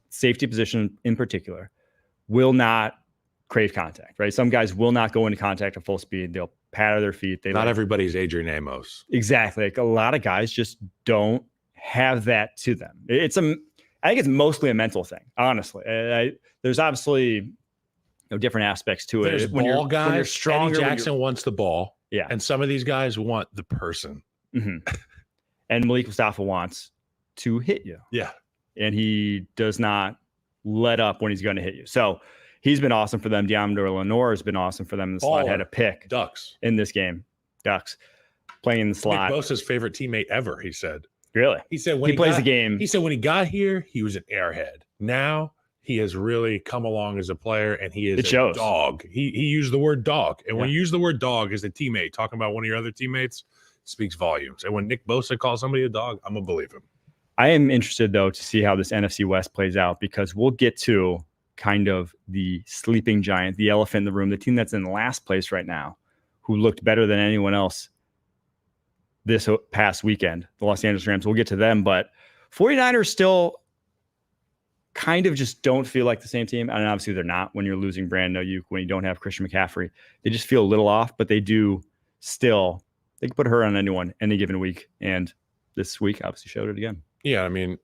safety position in particular, will not crave contact, right? Some guys will not go into contact at full speed. They'll patter their feet. Not everybody's Adrian Amos. Exactly. A lot of guys just don't have that to them. I think it's mostly a mental thing, honestly. There's obviously different aspects to There's it. When you're stronger, Eddie Jackson wants the ball. Yeah. And some of these guys want the person. Mm-hmm. And Malik Mustafa wants to hit you. Yeah. And he does not let up when he's going to hit you. So he's been awesome for them. Deommodore Lenoir has been awesome for them in the slot. Had a pick. Ducks. In this game. Ducks. Playing in the slot. Nick Bosa's favorite teammate ever, he said. Really? He said when he plays the game. He said when he got here, he was an airhead. Now he has really come along as a player, and he is a dog. He used the word dog. And when you use the word dog as a teammate, talking about one of your other teammates, speaks volumes. And when Nick Bosa calls somebody a dog, I'm going to believe him. I am interested, though, to see how this NFC West plays out, because we'll get to kind of the sleeping giant, the elephant in the room, the team that's in last place right now, who looked better than anyone else this past weekend, the Los Angeles Rams. We'll get to them, but 49ers still kind of just don't feel like the same team. And obviously they're not when you're losing Brandon Ayuk, when you don't have Christian McCaffrey. They just feel a little off, but they do still, they can put her on anyone any given week. And this week obviously showed it again. Yeah, I mean,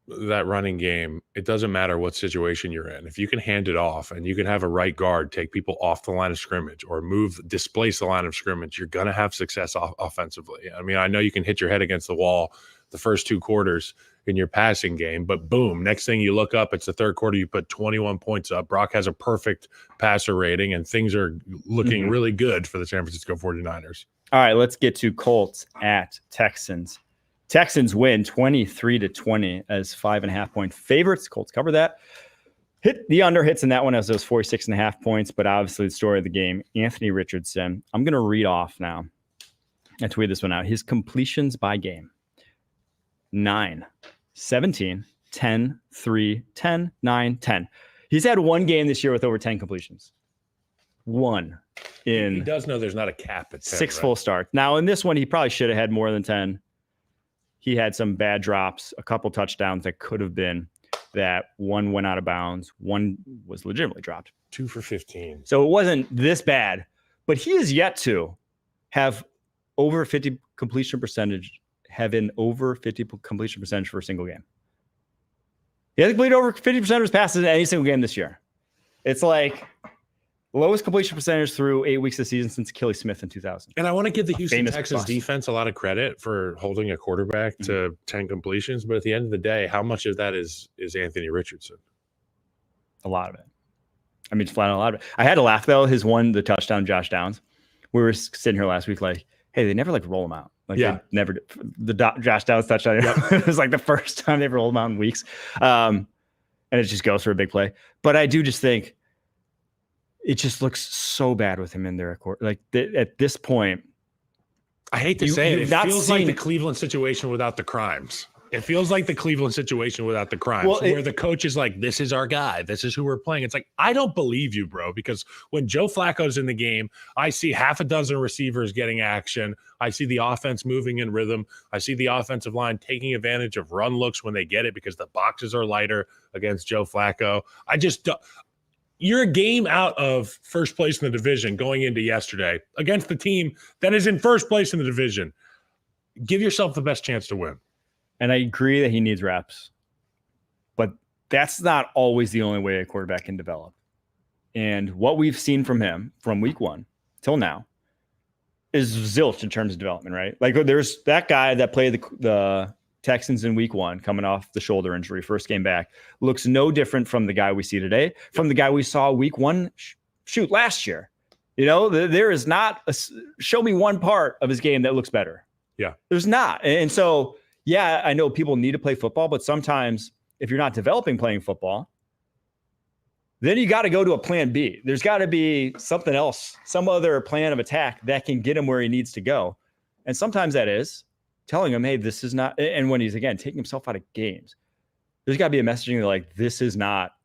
that running game, it doesn't matter what situation you're in. If you can hand it off and you can have a right guard take people off the line of scrimmage or displace the line of scrimmage, you're going to have success offensively. I mean, I know you can hit your head against the wall the first 2 quarters in your passing game, but boom, next thing you look up, it's the third quarter, you put 21 points up. Brock has a perfect passer rating, and things are looking really good for the San Francisco 49ers. All right, let's get to Colts at Texans. Texans win 23-20 as 5.5-point favorites. Colts cover that. Hit the under hits in that one as those 46.5 points, but obviously the story of the game, Anthony Richardson. I'm going to read off now. I tweeted this one out. His completions by game: 9, 17, 10, 3, 10, 9, 10. He's had one game this year with over 10 completions. One in he does know there's not a cap at 10, 6 right? full starts. Now, in this one, he probably should have had more than 10. He had some bad drops, a couple touchdowns that could have been that. One went out of bounds. One was legitimately dropped. 2 for 15. So it wasn't this bad, but he is yet to have over 50 completion percentage, having over 50 completion percentage for a single game. He hasn't completed over 50% of his passes in any single game this year. It's like lowest completion percentage through 8 weeks of the season since Kelly Smith in 2000. And I want to give the Houston famous Texans bust. defense a lot of credit for holding a quarterback to 10 completions. But at the end of the day, how much of that is Anthony Richardson? A lot of it. I mean, it's flat out a lot of it. I had to laugh, though, the touchdown, Josh Downs. We were sitting here last week like, hey, they never roll him out. Like, yeah. They never did. The Josh Downs touchdown. Yep. It was like the first time they've rolled him out in weeks. And it just goes for a big play. But I do just think it just looks so bad with him in there. Like at this point, I hate to say it. It feels like the Cleveland situation without the crimes. It feels like the Cleveland situation without the crimes, where the coach is like, this is our guy. This is who we're playing. It's like, I don't believe you, bro, because when Joe Flacco's in the game, I see half a dozen receivers getting action. I see the offense moving in rhythm. I see the offensive line taking advantage of run looks when they get it because the boxes are lighter against Joe Flacco. I just don't. You're a game out of first place in the division going into yesterday against the team that is in first place in the division. Give yourself the best chance to win. And I agree that he needs reps, but that's not always the only way a quarterback can develop. And what we've seen from him from week 1 till now is zilch in terms of development, right? Like there's that guy that played the Texans in week 1 coming off the shoulder injury, first game back, looks no different from the guy we see today, from the guy we saw week 1 shoot last year. You know, there is not show me one part of his game that looks better. Yeah. There's not. And so, yeah, I know people need to play football, but sometimes if you're not developing playing football, then you got to go to a plan B. There's got to be something else, some other plan of attack that can get him where he needs to go. And sometimes that is telling him, hey, this is not, and when he's, again, taking himself out of games, there's got to be a messaging like, this is not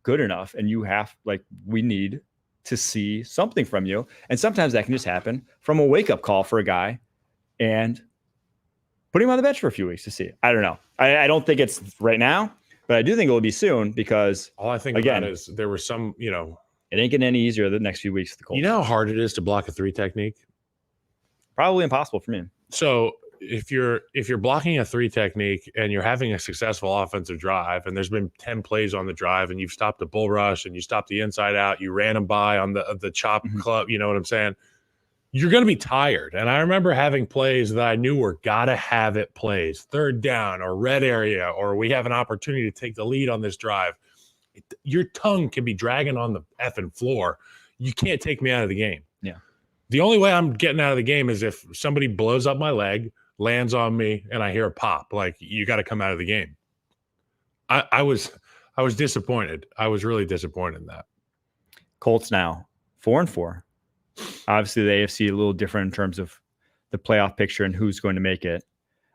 good enough. And you have, like, we need to see something from you. And sometimes that can just happen from a wake-up call for a guy and put him on the bench for a few weeks to see. I don't know. I don't think it's right now, but I do think it will be soon because all I think about is there were some, it ain't getting any easier the next few weeks with the Colts. You know how hard it is to block a 3 technique? Probably impossible for me. So if you're blocking a 3 technique and you're having a successful offensive drive and there's been 10 plays on the drive and you've stopped a bull rush and you stopped the inside out, you ran them by on the chop club, you know what I'm saying? You're going to be tired. And I remember having plays that I knew were gotta have it plays, 3rd down or red area, or we have an opportunity to take the lead on this drive. Your tongue can be dragging on the effing floor. You can't take me out of the game. Yeah. The only way I'm getting out of the game is if somebody blows up my leg, lands on me, and I hear a pop. Like, you got to come out of the game. I was disappointed. I was really disappointed in that. Colts now 4-4. Obviously, the AFC a little different in terms of the playoff picture and who's going to make it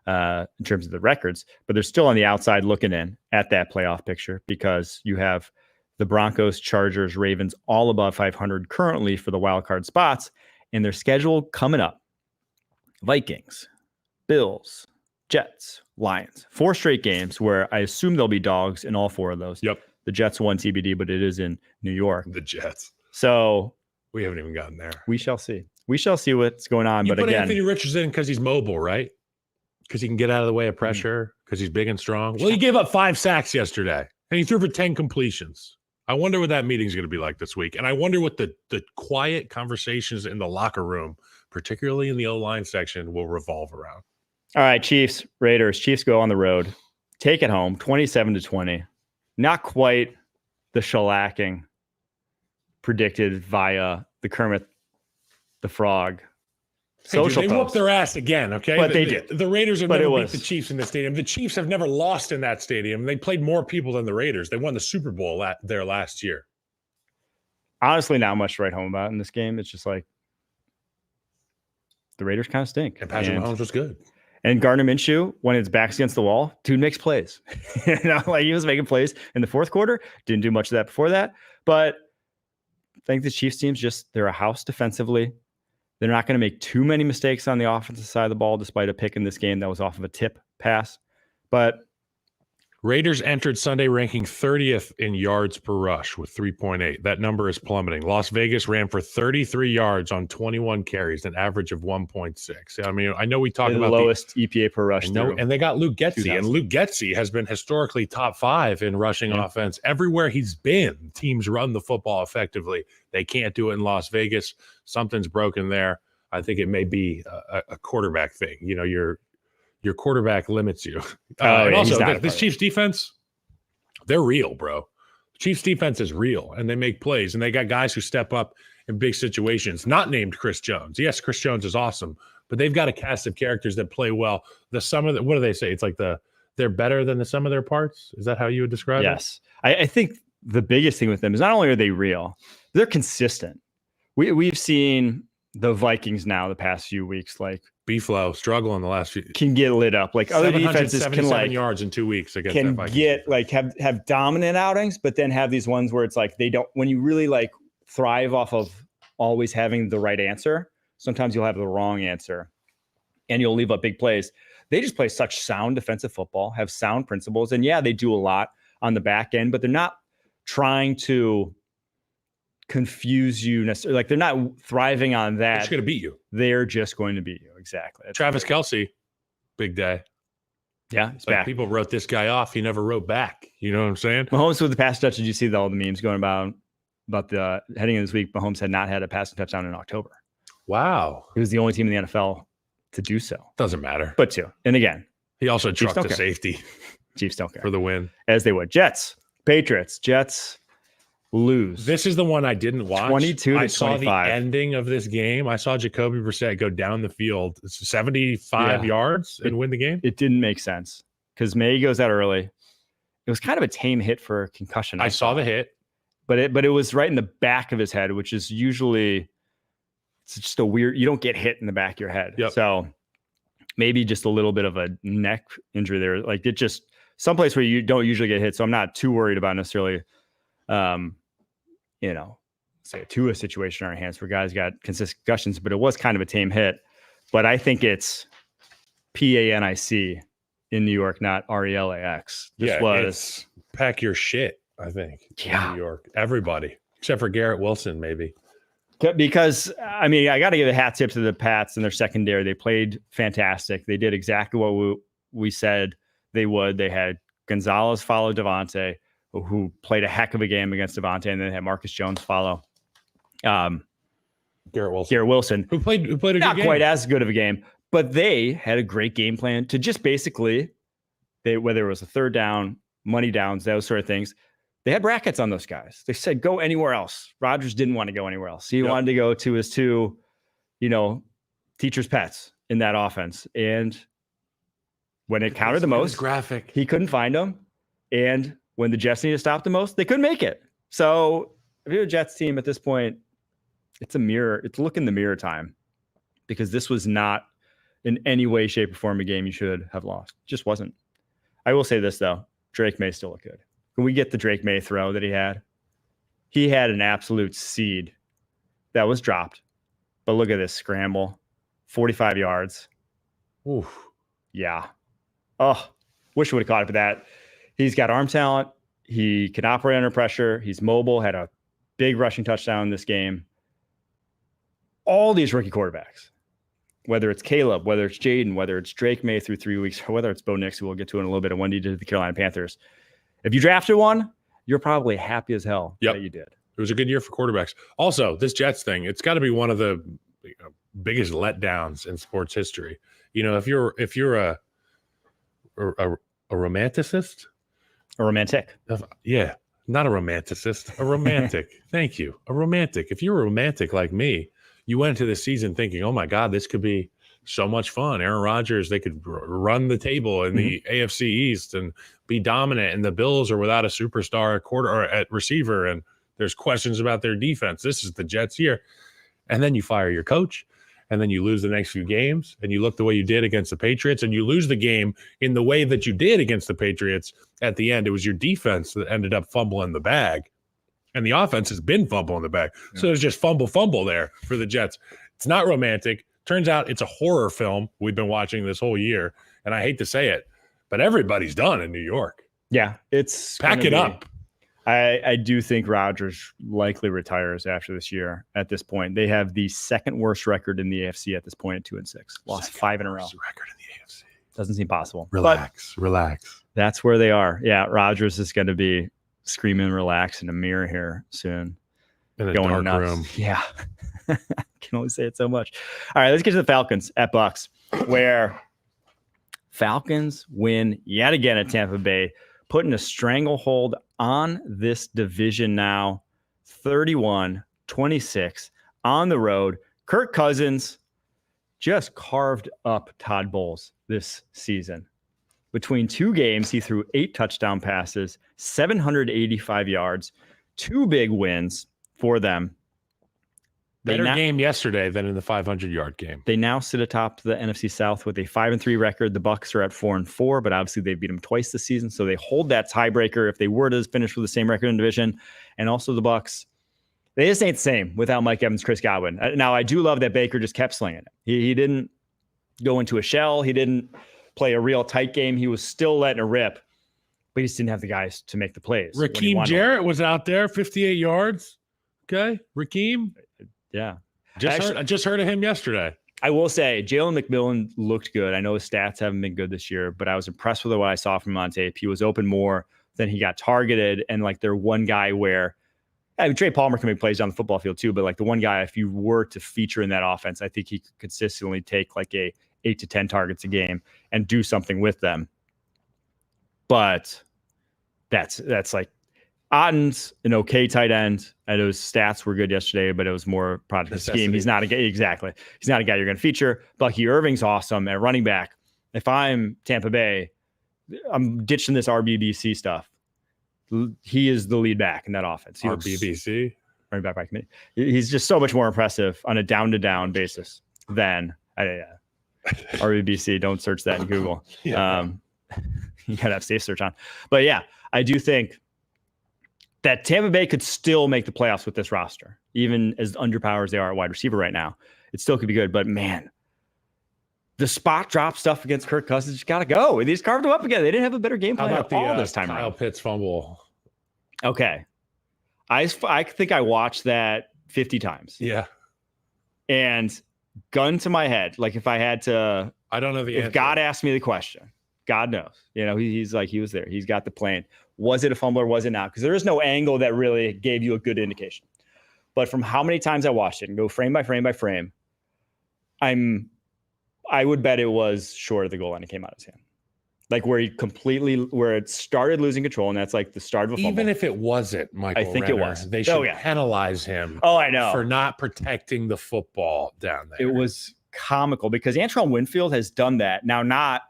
in terms of the records, but they're still on the outside looking in at that playoff picture because you have the Broncos, Chargers, Ravens all above 500 currently for the wild card spots, and their schedule coming up: Vikings, Bills, Jets, Lions. 4 straight games where I assume there'll be dogs in all 4 of those. Yep. The Jets won TBD, but it is in New York. The Jets. So we haven't even gotten there. We shall see. We shall see what's going on. You but put again, Anthony Richardson because he's mobile, right? Because he can get out of the way of pressure, because he's big and strong. Well, he gave up 5 sacks yesterday, and he threw for 10 completions. I wonder what that meeting's going to be like this week. And I wonder what the quiet conversations in the locker room, particularly in the O-line section, will revolve around. All right, Chiefs, Raiders. Chiefs go on the road. Take it home, 27-20. Not quite the shellacking predicted via the Kermit the Frog social they whooped their ass again, okay? But they did. The Raiders have never beat the Chiefs in the stadium. The Chiefs have never lost in that stadium. They played more people than the Raiders. They won the Super Bowl there last year. Honestly, not much to write home about in this game. It's just like the Raiders kind of stink. And Patrick Mahomes was good. And Gardner Minshew, when his back's against the wall, dude makes plays. Like he was making plays in the fourth quarter. Didn't do much of that before that. But I think the Chiefs team's they're a house defensively. They're not going to make too many mistakes on the offensive side of the ball, despite a pick in this game that was off of a tip pass. But Raiders entered Sunday ranking 30th in yards per rush with 3.8. That number is plummeting. Las Vegas ran for 33 yards on 21 carries, an average of 1.6. I mean, I know we talk about the lowest EPA per rush. And they got Luke Getsy, and Luke Getsy has been historically top 5 in rushing offense. Everywhere he's been, teams run the football effectively. They can't do it in Las Vegas. Something's broken there. I think it may be a quarterback thing. You know, your quarterback limits you. And also, this Chiefs defense, they're real, bro. Chiefs defense is real, and they make plays, and they got guys who step up in big situations, not named Chris Jones. Yes, Chris Jones is awesome, but they've got a cast of characters that play well. The sum of what do they say? It's like they're better than the sum of their parts. Is that how you would describe it? Yes. I think the biggest thing with them is not only are they real, they're consistent. We've seen the Vikings now the past few weeks, like B-Flow struggle in the last few can get lit up. Like other defenses can like yards in 2 weeks against can that get like have dominant outings, but then have these ones where it's like they don't. When you really like thrive off of always having the right answer, sometimes you'll have the wrong answer, and you'll leave up big plays. They just play such sound defensive football, have sound principles, and yeah, they do a lot on the back end, but they're not trying to confuse you necessarily. Like they're not thriving on that. They're just going to beat you. They're just going to beat you. Exactly. That's Travis Kelce, big day. Yeah, he's like back. People wrote this guy off. He never wrote back. You know what I'm saying? Mahomes with the pass touch. Did you see all the memes going about the heading in this week? Mahomes had not had a passing touchdown in October. Wow. He was the only team in the NFL to do so. Doesn't matter. But two. And again, he also trucked the safety. Chiefs don't care. For the win. As they would. Jets, Patriots, Jets lose. This is the one I didn't watch. 22 to 25. I saw the ending of this game. I saw Jacoby Brissett go down the field 75 yards and win the game. It didn't make sense because May goes out early. It was kind of a tame hit for concussion. I saw the hit. But it was right in the back of his head, which is usually it's just a weird, you don't get hit in the back of your head. Yep. So maybe just a little bit of a neck injury there. Like it just someplace where you don't usually get hit. So I'm not too worried about necessarily say a Tua situation in our hands where guys got consistent concussions, but it was kind of a tame hit. But I think it's PANIC in New York, not RELAX. It's pack your shit, I think. Yeah. In New York. Everybody. Except for Garrett Wilson, maybe. Because, I mean, I got to give a hat tip to the Pats and their secondary. They played fantastic. They did exactly what we said they would. They had Gonzalez follow Devontae, who played a heck of a game against Devontae, and then had Marcus Jones follow Garrett Wilson, who played a good game. Not quite as good of a game, but they had a great game plan to just basically, whether it was a third down, money downs, those sort of things, they had brackets on those guys. They said, go anywhere else. Rodgers didn't want to go anywhere else. He wanted to go to his two, teacher's pets in that offense. And when it counted the most, graphic, he couldn't find them. And when the Jets needed to stop the most, they couldn't make it. So if you're a Jets team at this point, it's a mirror. It's look in the mirror time, because this was not in any way, shape, or form a game you should have lost. It just wasn't. I will say this, though. Drake May still look good. Can we get the Drake May throw that he had? He had an absolute seed that was dropped. But look at this scramble. 45 yards. Oof. Yeah. Oh, wish we would have caught it for that. He's got arm talent. He can operate under pressure. He's mobile, had a big rushing touchdown in this game. All these rookie quarterbacks, whether it's Caleb, whether it's Jaden, whether it's Drake May through 3 weeks, or whether it's Bo Nix, who we'll get to in a little bit, and when he did the Carolina Panthers. If you drafted one, you're probably happy as hell that you did. It was a good year for quarterbacks. Also, this Jets thing, it's got to be one of the biggest letdowns in sports history. If you're a romanticist, a romantic, not a romanticist, a romantic. Thank you, a romantic. If you're a romantic like me, you went into this season thinking, "Oh my God, this could be so much fun." Aaron Rodgers, they could run the table in the AFC East and be dominant, and the Bills are without a superstar at quarter or at receiver, and there's questions about their defense. This is the Jets year. And then you fire your coach, and then you lose the next few games, and you look the way you did against the Patriots, and you lose the game in the way that you did against the Patriots at the end. It was your defense that ended up fumbling the bag, and the offense has been fumbling the bag. So there's just fumble there for the Jets. It's not romantic. Turns out it's a horror film we've been watching this whole year, and I hate to say it, but everybody's done in New York. Yeah, it's pack it up. I do think Rodgers likely retires after this year. At this point, they have the second worst record in the AFC at this point at 2-6. Lost 5 in a row. Record in the AFC doesn't seem possible. Relax. That's where they are. Yeah, Rodgers is going to be screaming relax in a mirror here soon. In a dark room. Yeah, I can only say it so much. All right, let's get to the Falcons at Bucs, where Falcons win yet again at Tampa Bay, putting a stranglehold on this division now, 31-26 on the road. Kirk Cousins just carved up Todd Bowles this season. Between 2 games, he threw 8 touchdown passes, 785 yards, 2 big wins for them. Better game yesterday than in the 500-yard game. They now sit atop the NFC South with a 5-3 record. The Bucs are at 4-4, but obviously they beat them twice this season, so they hold that tiebreaker if they were to finish with the same record in the division. And also the Bucs, they just ain't the same without Mike Evans, Chris Godwin. Now I do love that Baker just kept slinging it. He didn't go into a shell. He didn't play a real tight game. He was still letting it rip, but he just didn't have the guys to make the plays. Raheem Jarrett was out there, 58 yards. Okay, Raheem. Yeah. I just heard of him yesterday. I will say Jalen McMillan looked good. I know his stats haven't been good this year, but I was impressed with what I saw from him on tape. He was open more than he got targeted. And like they're one guy where Trey Palmer can make plays on the football field too, but like the one guy, if you were to feature in that offense, I think he could consistently take like 8 to 10 targets a game and do something with them. But that's like Otten's an okay tight end. I know his stats were good yesterday, but it was more product of scheme. He's not a guy. Exactly. He's not a guy you're going to feature. Bucky Irving's awesome at running back. If I'm Tampa Bay, I'm ditching this RBBC stuff. He is the lead back in that offense. RBBC? Running back by committee. He's just so much more impressive on a down-to-down basis than RBBC. Don't search that in Google. Yeah. You got to have safe search on. But yeah, I do think that Tampa Bay could still make the playoffs with this roster, even as underpowered as they are at wide receiver right now. It still could be good, but man, the spot drop stuff against Kirk Cousins just got to go. They just carved him up again. They didn't have a better game plan at all this time Kyle around. Pitts fumble? Okay. I think I watched that 50 times. Yeah. And gun to my head, like if I had to, I don't know the answer. If God asked me the question, God knows. You know, he's like, he was there. He's got the plan. Was it a fumble or was it not? Because there is no angle that really gave you a good indication. But from how many times I watched it and go frame by frame by frame, I would bet it was short of the goal line. It came out of his hand. Like where it started losing control, and that's like the start of a fumble. Even if it wasn't, Michael I think Renner, it was. They should penalize him. Oh, I know. For not protecting the football down there. It was comical because Antoine Winfield has done that. Now, not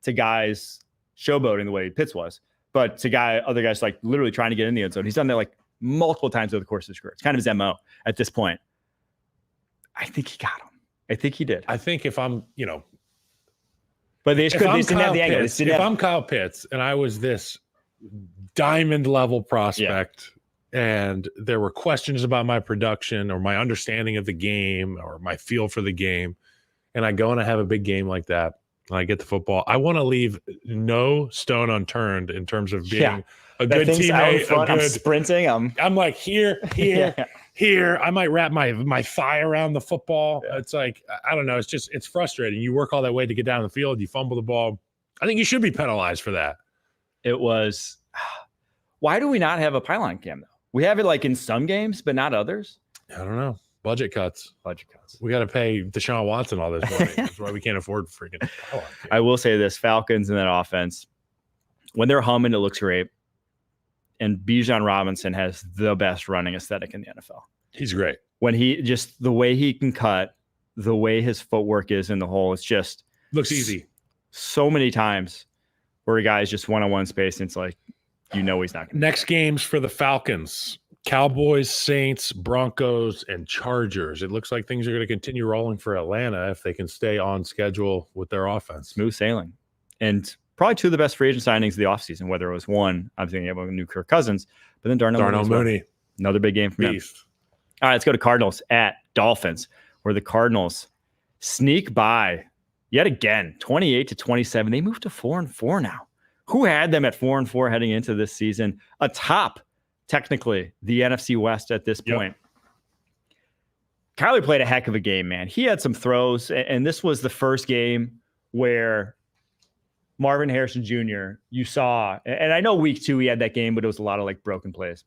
to guys showboating the way Pitts was, but to other guys like literally trying to get in the end zone. He's done that like multiple times over the course of his career. It's kind of his MO at this point. I think he got him. I think he did. I think if I'm, but they didn't have the angle. If I'm Kyle Pitts and I was this diamond level prospect and there were questions about my production or my understanding of the game or my feel for the game, and I go and I have a big game like that, and I get the football, I want to leave no stone unturned in terms of being a good teammate. I'm sprinting. I'm like here. I might wrap my thigh around the football. Yeah. It's like, I don't know. It's frustrating. You work all that way to get down the field. You fumble the ball. I think you should be penalized for that. It was. Why do we not have a pylon cam though? We have it like in some games, but not others. I don't know. Budget cuts. We got to pay Deshaun Watson all this money. That's why we can't afford freaking pylon cam. I will say this: Falcons in that offense, when they're humming, it looks great. And Bijan Robinson has the best running aesthetic in the NFL. He's great. When the way he can cut, the way his footwork is in the hole, it's just looks easy. So many times where a guy is just one-on-one space, and it's like, he's not going to. Next games for the Falcons: Cowboys, Saints, Broncos, and Chargers. It looks like things are going to continue rolling for Atlanta if they can stay on schedule with their offense. Smooth sailing. And probably two of the best free agent signings of the offseason, whether it was one, I'm thinking about new Kirk Cousins, but then Darnell Mooney. Another big game from him. All right, let's go to Cardinals at Dolphins, where the Cardinals sneak by yet again, 28-27. They moved to 4-4 now. Who had them at 4-4 heading into this season? Atop, technically, the NFC West at this point. Kyler played a heck of a game, man. He had some throws, and this was the first game where Marvin Harrison Jr., you saw, and I know week 2 he had that game, but it was a lot of like broken plays.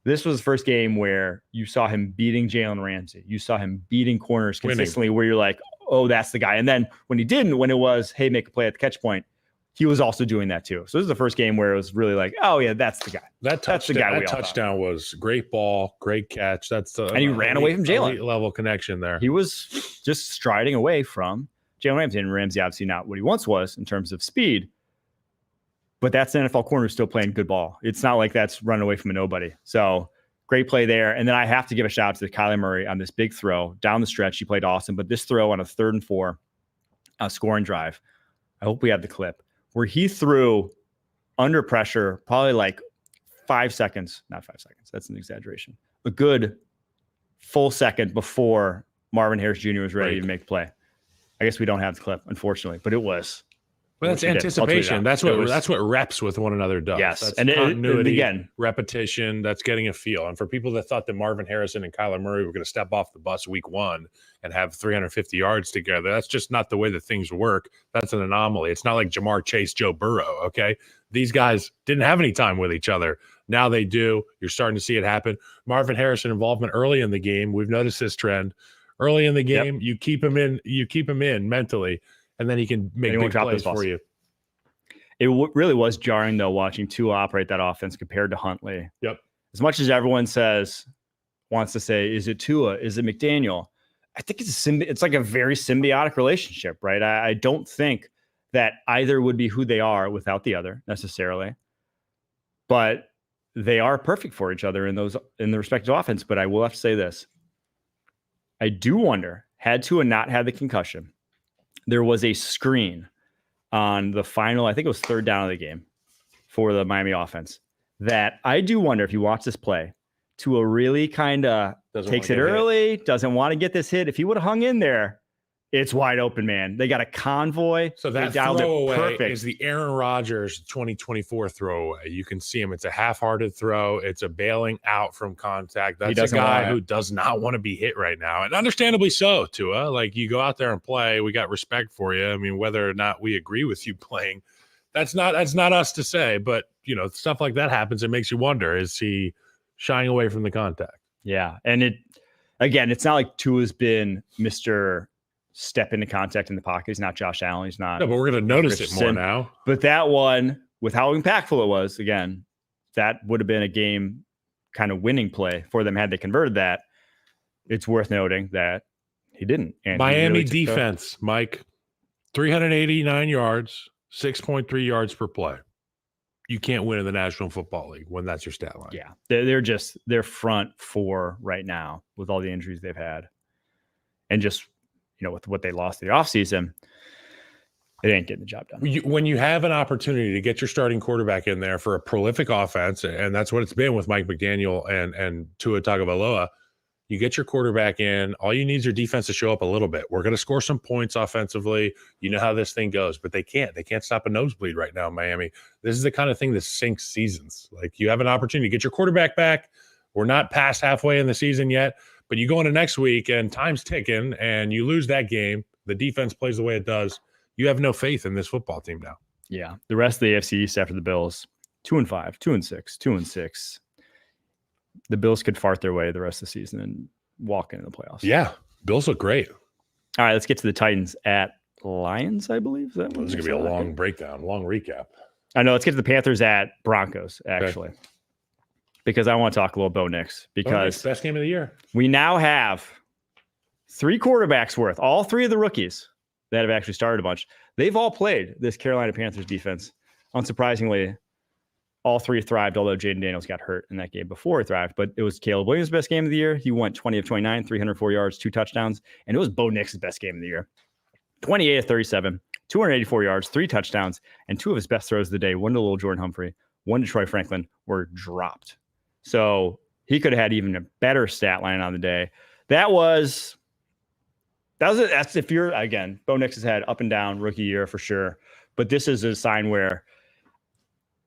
This was the first game where you saw him beating Jalen Ramsey. You saw him beating corners consistently, where you're like, oh, that's the guy. And then when he didn't, when it was, hey, make a play at the catch point, he was also doing that too. So this is the first game where it was really like, oh yeah, that's the guy. That's the guy. That touchdown was great ball, great catch. That's the and he ran away from Jalen. Level connection there. He was just striding away from Jalen Ramsey, and Ramsey obviously not what he once was in terms of speed. But that's an NFL corner still playing good ball. It's not like that's running away from a nobody. So great play there. And then I have to give a shout out to Kyler Murray on this big throw down the stretch. He played awesome. But this throw on a 3rd and 4 scoring drive, I hope we have the clip, where he threw under pressure, probably like 5 seconds, not 5 seconds. That's an exaggeration. A good full second before Marvin Harris Jr. was ready to make a play. I guess we don't have the clip, unfortunately, but it was. Well, that's anticipation. That's what reps with one another does. Yes, that's and continuity, again, repetition. That's getting a feel. And for people that thought that Marvin Harrison and Kyler Murray were going to step off the bus week 1 and have 350 yards together, that's just not the way that things work. That's an anomaly. It's not like Jamar Chase, Joe Burrow. Okay, these guys didn't have any time with each other. Now they do. You're starting to see it happen. Marvin Harrison involvement early in the game. We've noticed this trend. Early in the game, you keep him in mentally, and then he can make big plays for you. It really was jarring, though, watching Tua operate that offense compared to Huntley. Yep. As much as everyone wants to say, is it Tua? Is it McDaniel? I think it's like a very symbiotic relationship, right? I don't think that either would be who they are without the other necessarily, but they are perfect for each other in the respective offense. But I will have to say this. I do wonder, had Tua not had the concussion, there was a screen on the final, I think it was 3rd down of the game for the Miami offense, that I do wonder if you watch this play, Tua really kind of takes it early, doesn't want to get this hit. If he would have hung in there, it's wide open, man. They got a convoy. So that throwaway is the Aaron Rodgers 2024 throwaway. You can see him. It's a half-hearted throw. It's a bailing out from contact. That's a guy who does not want to be hit right now. And understandably so, Tua. Like, you go out there and play. We got respect for you. I mean, whether or not we agree with you playing, that's not us to say. But, stuff like that happens. It makes you wonder, is he shying away from the contact? Yeah. And it's not like Tua's been Mr. step into contact in the pocket. He's not Josh Allen. He's not. No, but we're going to notice Richardson. It more now. But that one, with how impactful it was, again, that would have been a game kind of winning play for them had they converted that. It's worth noting that he didn't. And Miami defense, Mike, 389 yards, 6.3 yards per play. You can't win in the National Football League when that's your stat line. Yeah, they're front 4 right now with all the injuries they've had. And just, with what they lost in the offseason, it ain't getting the job done. When you have an opportunity to get your starting quarterback in there for a prolific offense, and that's what it's been with Mike McDaniel and Tua Tagovailoa, you get your quarterback in. All you need is your defense to show up a little bit. We're going to score some points offensively. You know how this thing goes, but they can't. They can't stop a nosebleed right now in Miami. This is the kind of thing that sinks seasons. Like, you have an opportunity to get your quarterback back. We're not past halfway in the season yet. But you go into next week and time's ticking and you lose that game. The defense plays the way it does. You have no faith in this football team now. Yeah. The rest of the AFC East after the Bills, 2-5, 2-6, 2-6. The Bills could fart their way the rest of the season and walk into the playoffs. Yeah. Bills look great. All right. Let's get to the Titans at Lions, I believe. This is going to be a long breakdown, long recap. I know. Let's get to the Panthers at Broncos, actually. Okay. Because I want to talk a little Bo Nix. Because best game of the year. We now have 3 quarterbacks worth, all 3 of the rookies that have actually started a bunch. They've all played this Carolina Panthers defense. Unsurprisingly, all three thrived, although Jaden Daniels got hurt in that game before he thrived. But it was Caleb Williams' best game of the year. He went 20 of 29, 304 yards, 2 touchdowns. And it was Bo Nix's best game of the year. 28 of 37, 284 yards, 3 touchdowns, and 2 of his best throws of the day, one to little Jordan Humphrey, one to Troy Franklin, were dropped. So he could have had even a better stat line on the day. That's if you're, again, Bo Nix has had up and down rookie year for sure. But this is a sign where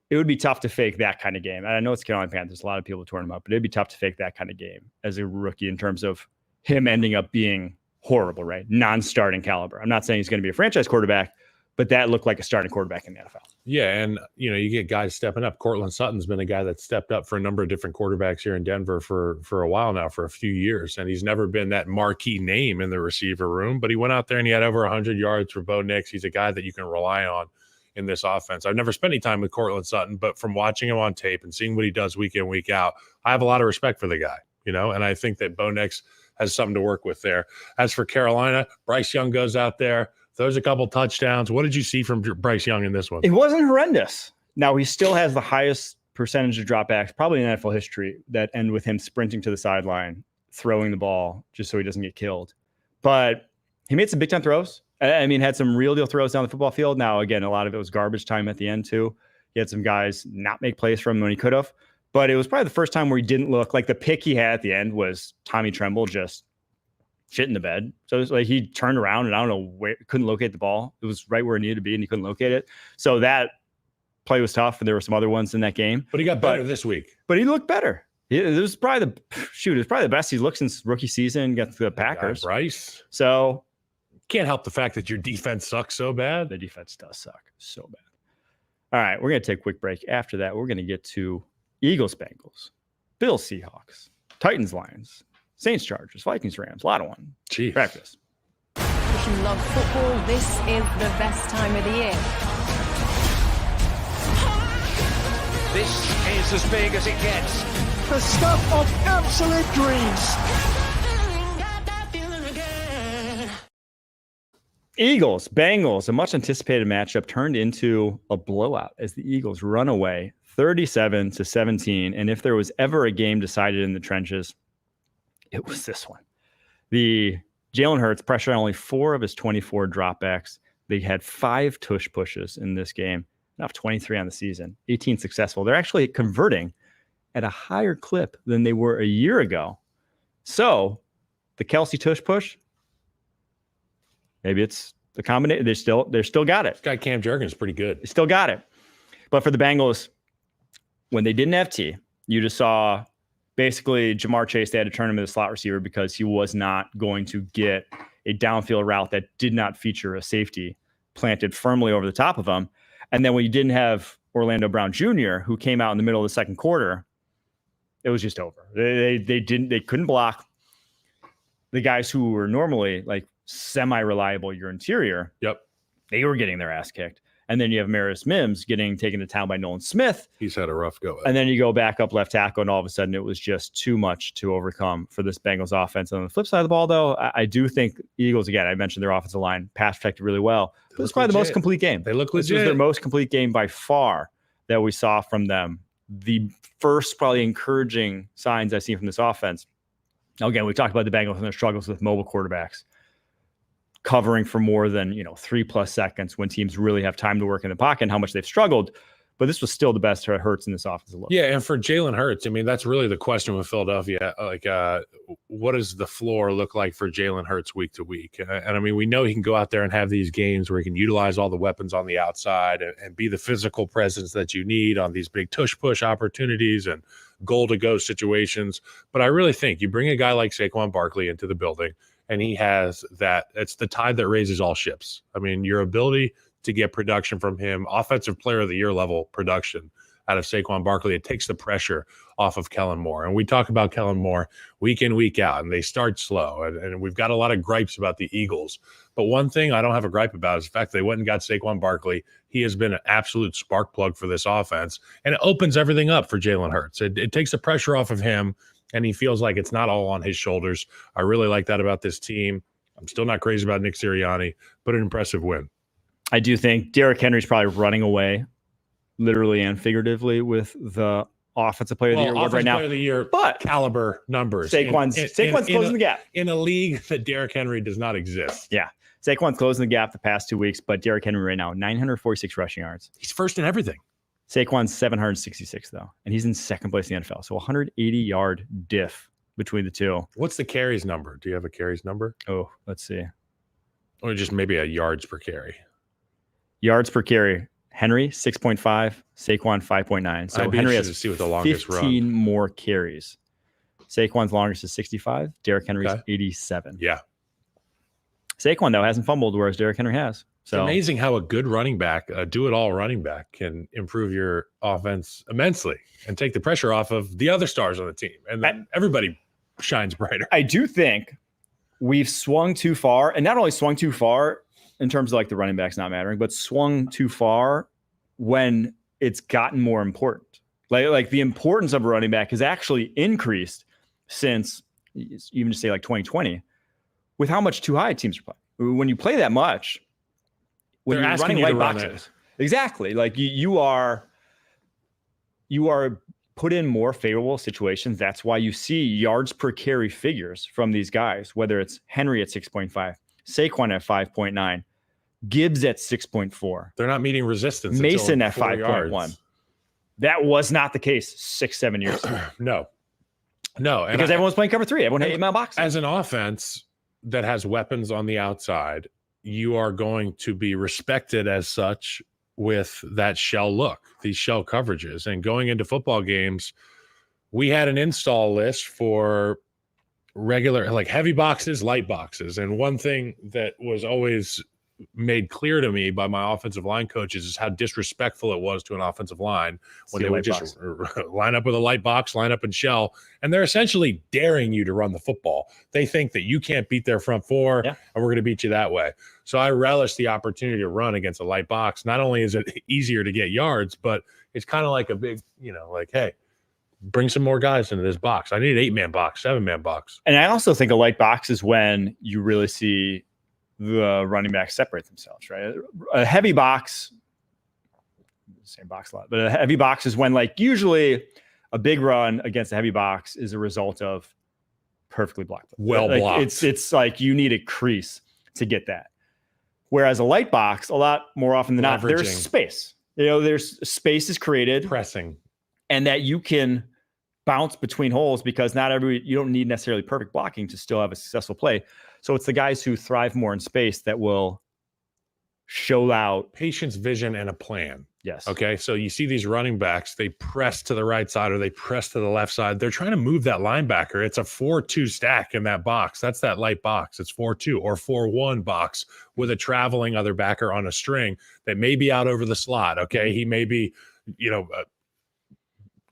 it would be tough to fake that kind of game. And I know it's Carolina Panthers. A lot of people torn him up, but it'd be tough to fake that kind of game as a rookie in terms of him ending up being horrible, right? Non-starting caliber. I'm not saying he's going to be a franchise quarterback, but that looked like a starting quarterback in the NFL. Yeah, and you get guys stepping up. Cortland Sutton's been a guy that stepped up for a number of different quarterbacks here in Denver for a while now, for a few years, and he's never been that marquee name in the receiver room, but he went out there and he had over 100 yards for Bo Nix. He's a guy that you can rely on in this offense. I've never spent any time with Cortland Sutton, but from watching him on tape and seeing what he does week in, week out, I have a lot of respect for the guy, and I think that Bo Nix has something to work with there. As for Carolina, Bryce Young goes out there, throws a couple touchdowns. What did you see from Bryce Young in this one? It wasn't horrendous. Now, he still has the highest percentage of dropbacks, probably in NFL history, that end with him sprinting to the sideline, throwing the ball just so he doesn't get killed. But he made some big-time throws. I mean, had some real deal throws down the football field. Now, again, a lot of it was garbage time at the end, too. He had some guys not make plays for him when he could have. But it was probably the first time where he didn't look like the pick he had at the end was Tommy Tremble just shit in the bed. So it was like he turned around and I don't know where, couldn't locate the ball. It was right where it needed to be and he couldn't locate it. So that play was tough. And there were some other ones in that game. But he got better this week. But he looked better. It was probably the best he's looked since rookie season, got the Packers. Bryce. So can't help the fact that your defense sucks so bad. The defense does suck so bad. All right, we're going to take a quick break. After that, we're going to get to Eagles, Bengals, Bills, Seahawks, Titans, Lions, Saints, Chargers, Vikings, Rams, a lot of one. Jeez. Practice. If you love football, this is the best time of the year. This is as big as it gets. The stuff of absolute dreams. Eagles, Bengals, a much anticipated matchup turned into a blowout as the Eagles run away 37-17. And if there was ever a game decided in the trenches, it was this one. The Jalen Hurts pressured only 4 of his 24 dropbacks. They had 5 tush pushes in this game, enough 23 on the season, 18 successful. They're actually converting at a higher clip than they were a year ago. So the Kelsey tush push, maybe it's the combination. They're still got it. This guy Cam Jurgens is pretty good. They still got it. But for the Bengals, when they didn't have T, you just saw basically Jamar Chase. They had to turn him into the slot receiver because he was not going to get a downfield route that did not feature a safety planted firmly over the top of him. And then when you didn't have Orlando Brown Jr., who came out in the middle of the second quarter, it was just over. They couldn't block the guys who were normally like semi-reliable, your interior. Yep. They were getting their ass kicked. And then you have Maris Mims getting taken to town by Nolan Smith. He's had a rough go. And then you go back up left tackle, and all of a sudden it was just too much to overcome for this Bengals offense. And on the flip side of the ball, though, I do think Eagles, again, I mentioned their offensive line, pass protected really well. But it's probably the most complete game. They look legit. This was their most complete game by far that we saw from them. The first probably encouraging signs I've seen from this offense. Now, again, we talked about the Bengals and their struggles with mobile quarterbacks, covering for more than 3+ seconds when teams really have time to work in the pocket and how much they've struggled. But this was still the best Hurts in this offensive look. Yeah, and for Jalen Hurts, I mean, that's really the question with Philadelphia. Like, what does the floor look like for Jalen Hurts week to week? And I mean, we know he can go out there and have these games where he can utilize all the weapons on the outside and be the physical presence that you need on these big tush-push opportunities and goal-to-go situations. But I really think you bring a guy like Saquon Barkley into the building, and he has that. It's the tide that raises all ships. I mean, your ability to get production from him, offensive player of the year level production out of Saquon Barkley, it takes the pressure off of Kellen Moore. And we talk about Kellen Moore week in, week out, and they start slow. And we've got a lot of gripes about the Eagles. But one thing I don't have a gripe about is the fact they went and got Saquon Barkley. He has been an absolute spark plug for this offense, and it opens everything up for Jalen Hurts. It takes the pressure off of him, and he feels like it's not all on his shoulders. I really like that about this team. I'm still not crazy about Nick Sirianni, but an impressive win. I do think Derrick Henry's probably running away literally and figuratively with the offensive player of the year award right now. Player of the year, but caliber numbers. Saquon's closing the gap in a league that Derrick Henry does not exist. Yeah. Saquon's closing the gap the past 2 weeks, but Derrick Henry right now, 946 rushing yards. He's first in everything. Saquon's 766, though, and he's in second place in the NFL. So 180-yard diff between the two. What's the carries number? Do you have a carries number? Oh, let's see. Or just maybe a yards per carry. Yards per carry. Henry, 6.5. Saquon, 5.9. So Henry has see what the longest 15 more carries. Saquon's longest is 65. Derrick Henry's 87. Yeah. Saquon, though, hasn't fumbled, whereas Derrick Henry has. So it's amazing how a good running back, a do-it-all running back, can improve your offense immensely and take the pressure off of the other stars on the team. And then everybody shines brighter. I do think we've swung too far, and not only swung too far in terms of like the running backs not mattering, but swung too far when it's gotten more important. Like the importance of a running back has actually increased since even to say like 2020 with how much too high teams are playing. When you play that much, when They're you're asking running you light to run boxes, exactly. Like you are put in more favorable situations. That's why you see yards per carry figures from these guys, whether it's Henry at 6.5, Saquon at 5.9, Gibbs at 6.4. They're not meeting resistance. Mason at 5.1. That was not the case 6-7 years ago. No. Because everyone's playing cover 3. Everyone had 8-man boxes. As an offense that has weapons on the outside, you are going to be respected as such with that shell look, these shell coverages. And going into football games, we had an install list for regular, like heavy boxes, light boxes. And one thing that was always made clear to me by my offensive line coaches is how disrespectful it was to an offensive line when they would just line up with a light box, line up and shell, and they're essentially daring you to run the football. They think that you can't beat their front four, and we're going to beat you that way. So I relish the opportunity to run against a light box. Not only is it easier to get yards, but it's kind of like a big, like, hey, bring some more guys into this box. I need an 8-man box, 7-man box. And I also think a light box is when you really see the running backs separate themselves, right? A heavy box, same box a lot, but a heavy box is when, like, usually a big run against a heavy box is a result of perfectly blocked. Blocked. It's like you need a crease to get that. Whereas a light box, a lot more often than not, there's space. There's space is created, pressing, and that you can bounce between holes because you don't need necessarily perfect blocking to still have a successful play. So it's the guys who thrive more in space that will show out patience, vision, and a plan. Yes. Okay. So you see these running backs, they press to the right side or they press to the left side. They're trying to move that linebacker. It's a 4-2 stack in that box. That's that light box. It's 4-2 or 4-1 box with a traveling other backer on a string that may be out over the slot. Okay. He may be,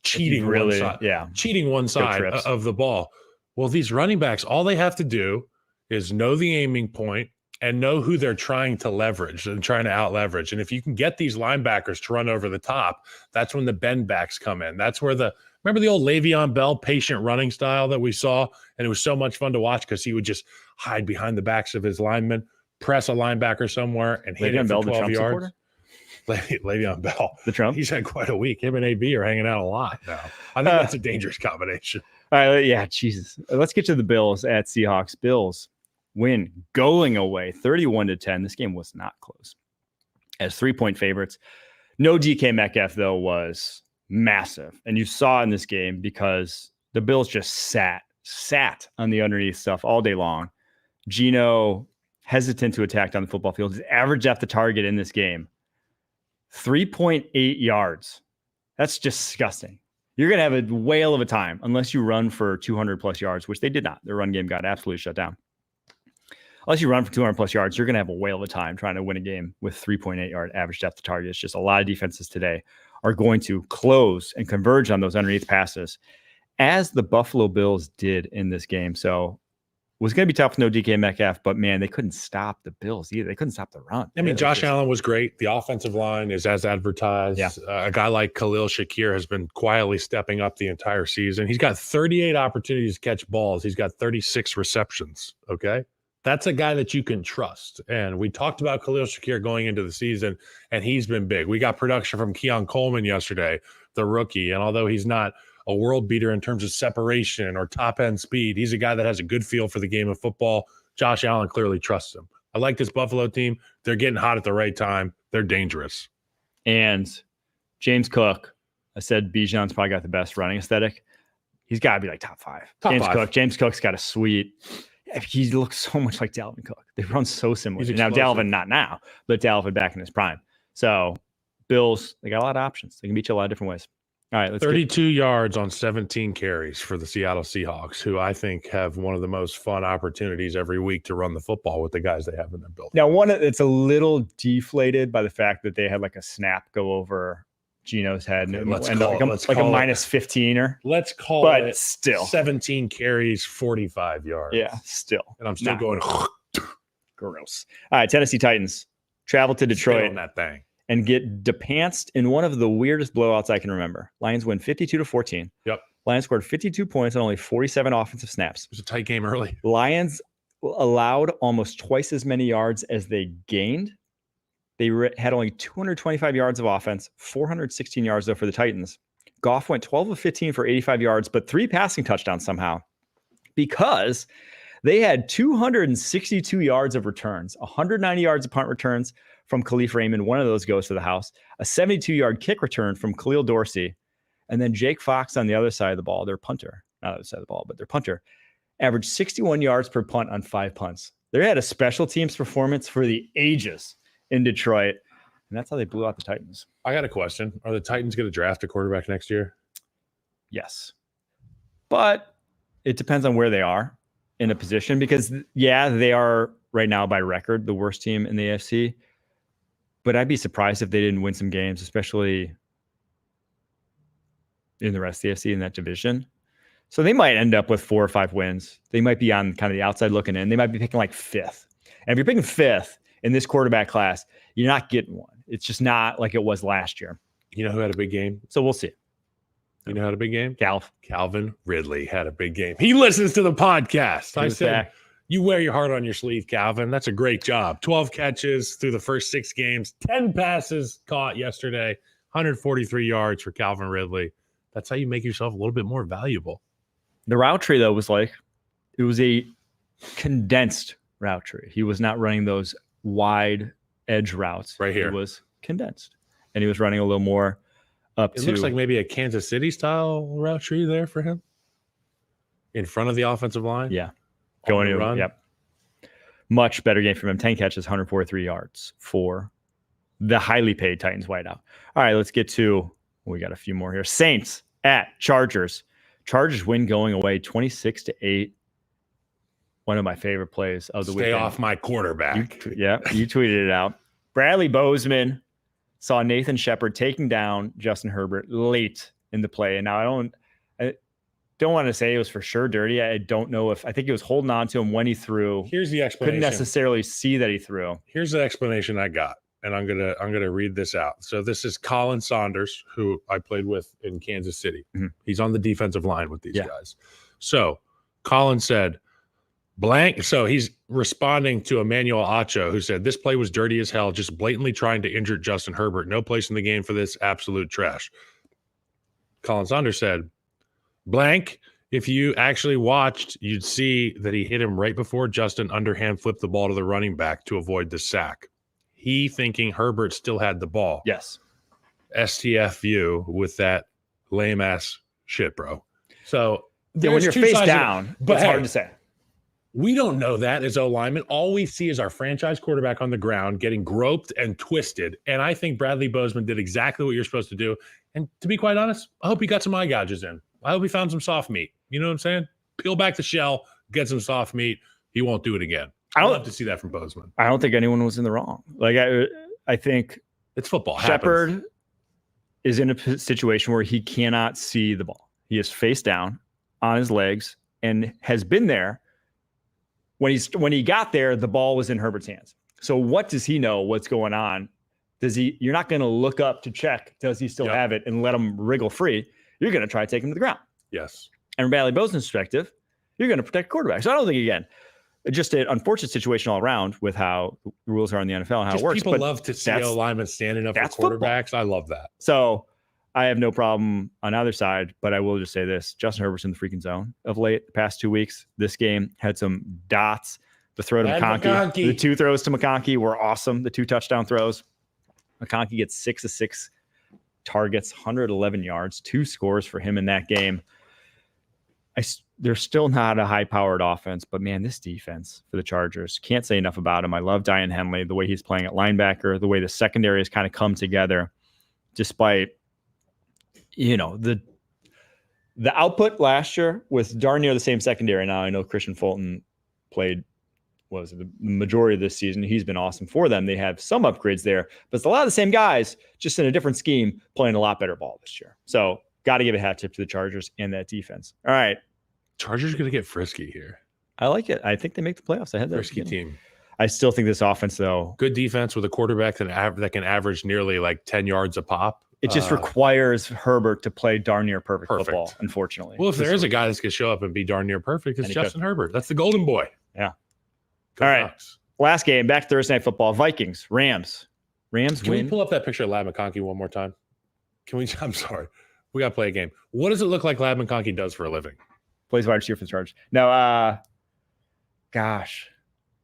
cheating one side of the ball. Well, these running backs, all they have to do is know the aiming point and know who they're trying to leverage and trying to out leverage. And if you can get these linebackers to run over the top, that's when the bend backs come in. That's where remember the old Le'Veon Bell patient running style that we saw? And it was so much fun to watch because he would just hide behind the backs of his linemen, press a linebacker somewhere and hit him for 12 yards. Le'Veon Bell. The Trump? He's had quite a week. Him and AB are hanging out a lot now. I think that's a dangerous combination. All right. Yeah, Jesus. Let's get to the Bills at Seahawks. Bills win going away 31-10. This game was not close as 3-point favorites. No DK Metcalf, though, was massive. And you saw in this game because the Bills just sat on the underneath stuff all day long. Geno hesitant to attack on the football field. His average depth of target in this game, 3.8 yards. That's disgusting. You're going to have a whale of a time unless you run for 200 plus yards, which they did not. Their run game got absolutely shut down. Unless you run for 200 plus yards, you're going to have a whale of a time trying to win a game with 3.8 yard average depth of target. It's just a lot of defenses today are going to close and converge on those underneath passes, as the Buffalo Bills did in this game. So it was going to be tough with no DK Metcalf, but man, they couldn't stop the Bills either. They couldn't stop the run. I mean, Josh Allen was great. The offensive line is as advertised. Yeah. A guy like Khalil Shakir has been quietly stepping up the entire season. He's got 38 opportunities to catch balls. He's got 36 receptions. Okay. That's a guy that you can trust. And we talked about Khalil Shakir going into the season, and he's been big. We got production from Keon Coleman yesterday, the rookie. And although he's not a world beater in terms of separation or top-end speed, he's a guy that has a good feel for the game of football. Josh Allen clearly trusts him. I like this Buffalo team. They're getting hot at the right time. They're dangerous. And James Cook, I said Bijan's probably got the best running aesthetic. He's got to be like top five. James Cook's got a sweet. He looks so much like Dalvin Cook. They run so similar. Now Dalvin, not now, but Dalvin back in his prime. So Bills, they got a lot of options. They can beat you a lot of different ways. All right, let's 32 yards on 17 carries for the Seattle Seahawks, who I think have one of the most fun opportunities every week to run the football with the guys they have in their building. Now, it's a little deflated by the fact that they had like a snap go over Geno's head and like a minus 15er. Let's call it still 17 carries, 45 yards. Yeah, still. And I'm still going gross. All right, Tennessee Titans travel to Detroit on that thing and get depantsed in one of the weirdest blowouts I can remember. Lions win 52-14. Yep. Lions scored 52 points on only 47 offensive snaps. It was a tight game early. Lions allowed almost twice as many yards as they gained. They had only 225 yards of offense, 416 yards, though, for the Titans. Goff went 12 of 15 for 85 yards, but 3 passing touchdowns somehow because they had 262 yards of returns, 190 yards of punt returns from Khalif Raymond. One of those goes to the house, a 72-yard kick return from Khalil Dorsey, and then Jake Fox on the other side of the ball, their punter, not other side of the ball, but their punter, averaged 61 yards per punt on 5 punts. They had a special teams performance for the ages in Detroit, and that's how they blew out the Titans. I got a question. Are the Titans going to draft a quarterback next year? Yes. But it depends on where they are in a position because, yeah, they are right now by record the worst team in the AFC. But I'd be surprised if they didn't win some games, especially in the rest of the AFC in that division. So they might end up with 4 or 5 wins. They might be on kind of the outside looking in. They might be picking like 5th. And if you're picking 5th in this quarterback class, you're not getting one. It's just not like it was last year. You know who had a big game? So we'll see. You know who had a big game? Calvin Ridley had a big game. He listens to the podcast. I said, you wear your heart on your sleeve, Calvin. That's a great job. 12 catches through the first 6 games, 10 passes caught yesterday, 143 yards for Calvin Ridley. That's how you make yourself a little bit more valuable. The route tree, though, was it was a condensed route tree. He was not running those wide edge routes. Right here. It was condensed. And he was running a little more up to. It looks like maybe a Kansas City style route tree there for him. In front of the offensive line. Yeah. Going to run. Yep. Much better game from him. 10 catches, 143 yards for the highly paid Titans wideout. All right, let's get to, we got a few more here. Saints at Chargers. Chargers win going away 26-8. One of my favorite plays of the weekend. Stay off my quarterback. You tweeted it out. Bradley Bozeman saw Nathan Shepard taking down Justin Herbert late in the play. And now I don't want to say it was for sure dirty. I don't know I think he was holding on to him when he threw. Here's the explanation. Couldn't necessarily see that he threw. Here's the explanation I got. And I'm gonna read this out. So this is Colin Saunders, who I played with in Kansas City. Mm-hmm. He's on the defensive line with these guys. So Colin said, blank. So he's responding to Emmanuel Acho, who said, this play was dirty as hell, just blatantly trying to injure Justin Herbert. No place in the game for this. Absolute trash. Colin Saunders said, blank. If you actually watched, you'd see that he hit him right before Justin underhand flipped the ball to the running back to avoid the sack. He thinking Herbert still had the ball. Yes. STF view with that lame ass shit, bro. So when you're face down, but it's hard to say. We don't know that as O-linemen. All we see is our franchise quarterback on the ground getting groped and twisted. And I think Bradley Bozeman did exactly what you're supposed to do. And to be quite honest, I hope he got some eye gouges in. I hope he found some soft meat. You know what I'm saying? Peel back the shell, get some soft meat. He won't do it again. I'd love to see that from Bozeman. I don't think anyone was in the wrong. Like I think it's football. Shepard is in a situation where he cannot see the ball. He is face down on his legs and has been there. When he got there, the ball was in Herbert's hands. So what does he know what's going on? You're not going to look up to check, does he still have it, and let him wriggle free. You're going to try to take him to the ground. Yes. And from Bradley Bozeman's perspective, you're going to protect quarterback. So I don't think, again, just an unfortunate situation all around with how the rules are in the NFL and how just it works. People love to see linemen standing up for quarterbacks. Football. I love that. So I have no problem on either side, but I will just say this. Justin Herbert's in the freaking zone of late. The past 2 weeks, this game had some dots. The throw to McConkey. The 2 throws to McConkey were awesome. The 2 touchdown throws. McConkey gets 6 of 6 targets, 111 yards, 2 scores for him in that game. They're still not a high-powered offense, but man, this defense for the Chargers, can't say enough about him. I love Dian Henley, the way he's playing at linebacker, the way the secondary has kind of come together, despite, the output last year was darn near the same secondary. Now I know Christian Fulton played the majority of this season. He's been awesome for them. They have some upgrades there, but it's a lot of the same guys, just in a different scheme, playing a lot better ball this year. So got to give a hat tip to the Chargers and that defense. All right. Chargers going to get frisky here. I like it. I think they make the playoffs. I had that frisky team. I still think this offense, though, good defense with a quarterback that can average nearly like 10 yards a pop. It just requires Herbert to play darn near perfect football, unfortunately. Well, if there is a guy that's going to show up and be darn near perfect, it's Justin Herbert. That's the golden boy. Yeah. All right. Last game, back to Thursday Night Football. Vikings, Rams. Rams Can win. we pull up that picture of Ladd McConkey one more time? I'm sorry. We got to play a game. What does it look like Ladd McConkey does for a living? Plays wide receiver for the Chargers. No, gosh.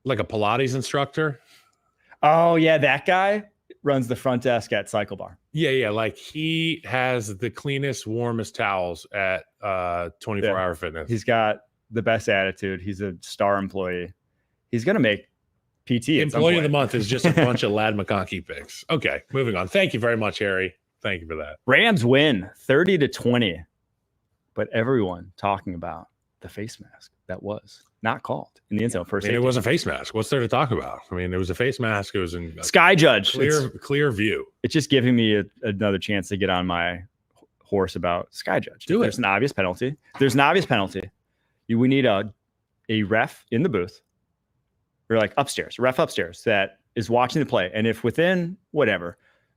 Like a Pilates instructor? Oh, yeah, that guy runs the front desk at Cycle Bar. Yeah. Like he has the cleanest, warmest towels at 24-Hour Fitness. He's got the best attitude. He's a star employee. He's going to make PT. Employee of the month is just a bunch of Ladd McConkey picks. Okay, moving on. Thank you very much, Harry. Thank you for that. Rams win 30-20, but everyone talking about the face mask that was not called in the end zone first. It was a face mask. What's there to talk about? I mean, it was a face mask. It was in Sky Judge. Clear view. It's just giving me another chance to get on my horse about Sky Judge. There's an obvious penalty. We need a ref in the booth. Or like ref upstairs that is watching the play. And if within